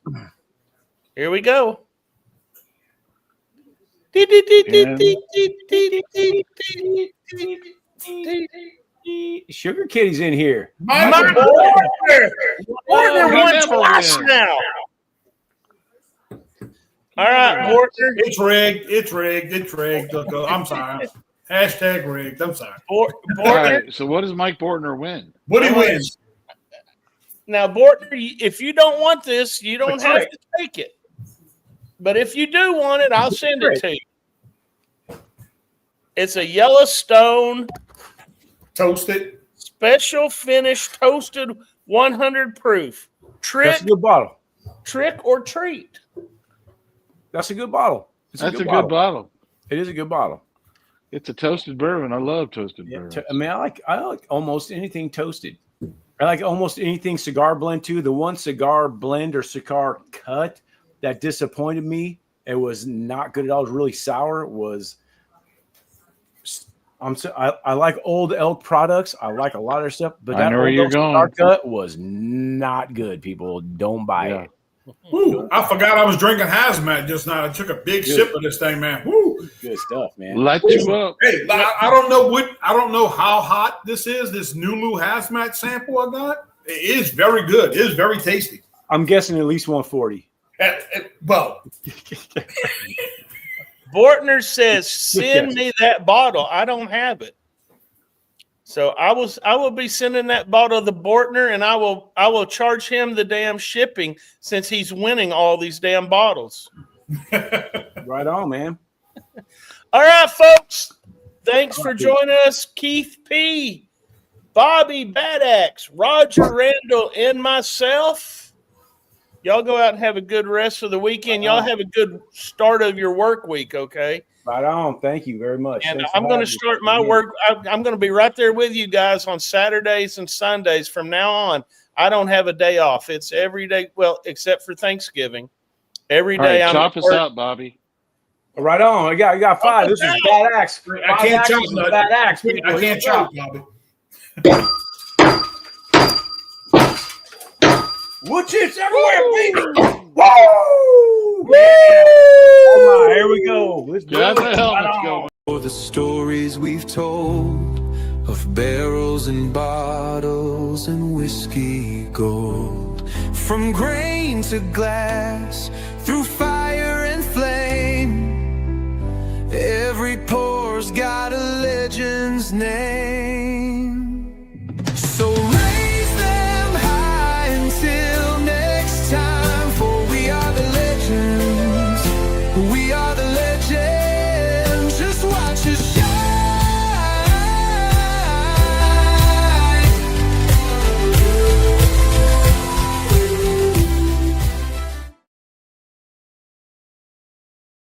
B: Here we go.
D: Sugar Kitty's in here.
B: My partner won twice now. All right, Bortner.
E: It's rigged. It's rigged. It's rigged. I'm sorry. # rigged. I'm sorry.
C: All right, so what does Mike Bortner win?
E: What he wins?
B: Now, Bortner, if you don't want this, you don't have to take it. But if you do want it, I'll send it to you. It's a Yellowstone
E: toasted
B: special finish toasted 100 proof.
D: That's a good bottle.
B: Trick or treat.
D: That's a good bottle.
C: That's a good bottle.
D: It is a good bottle.
C: It's a toasted bourbon. I love toasted bourbon.
D: I mean, I like almost anything toasted. I like almost anything cigar blend too. The one cigar blend or cigar cut that disappointed me, it was not good at all. It was really sour. I like Old Elk products. I like a lot of stuff, but that Old Elk cigar cut was not good. People, don't buy it.
E: Ooh, I forgot I was drinking hazmat just now. I took a big sip of this thing, man. Woo.
D: Good stuff, man.
C: Light you up.
E: Hey, I don't know how hot this is. This Nulu hazmat sample I got. It is very good. It is very tasty.
D: I'm guessing at least 140.
E: Well,
B: Bortner says, "Send me that bottle. I don't have it." So I will be sending that bottle to Bortner, and I will charge him the damn shipping since he's winning all these damn bottles.
D: Right on, man.
B: All right, folks. Thanks for joining us, Keith P., Bobby Badax, Roger Randall, and myself. Y'all go out and have a good rest of the weekend. Y'all have a good start of your work week, okay?
D: Right on. Thank you very much.
B: And I'm going to start my work. I'm going to be right there with you guys on Saturdays and Sundays from now on. I don't have a day off. It's every day, well, except for Thanksgiving. Every day I'm
C: chop us out, Bobby.
D: Right on. I got 5. This is Badax.
E: I can't chop.
D: Badax.
E: I can't chop, Bobby.
D: Wood chips everywhere, baby! Woo! Yeah! All right, here we go. Let's go.
G: The stories we've told of barrels and bottles and whiskey gold, from grain to glass, through fire and flame. Every pour's got a legend's name.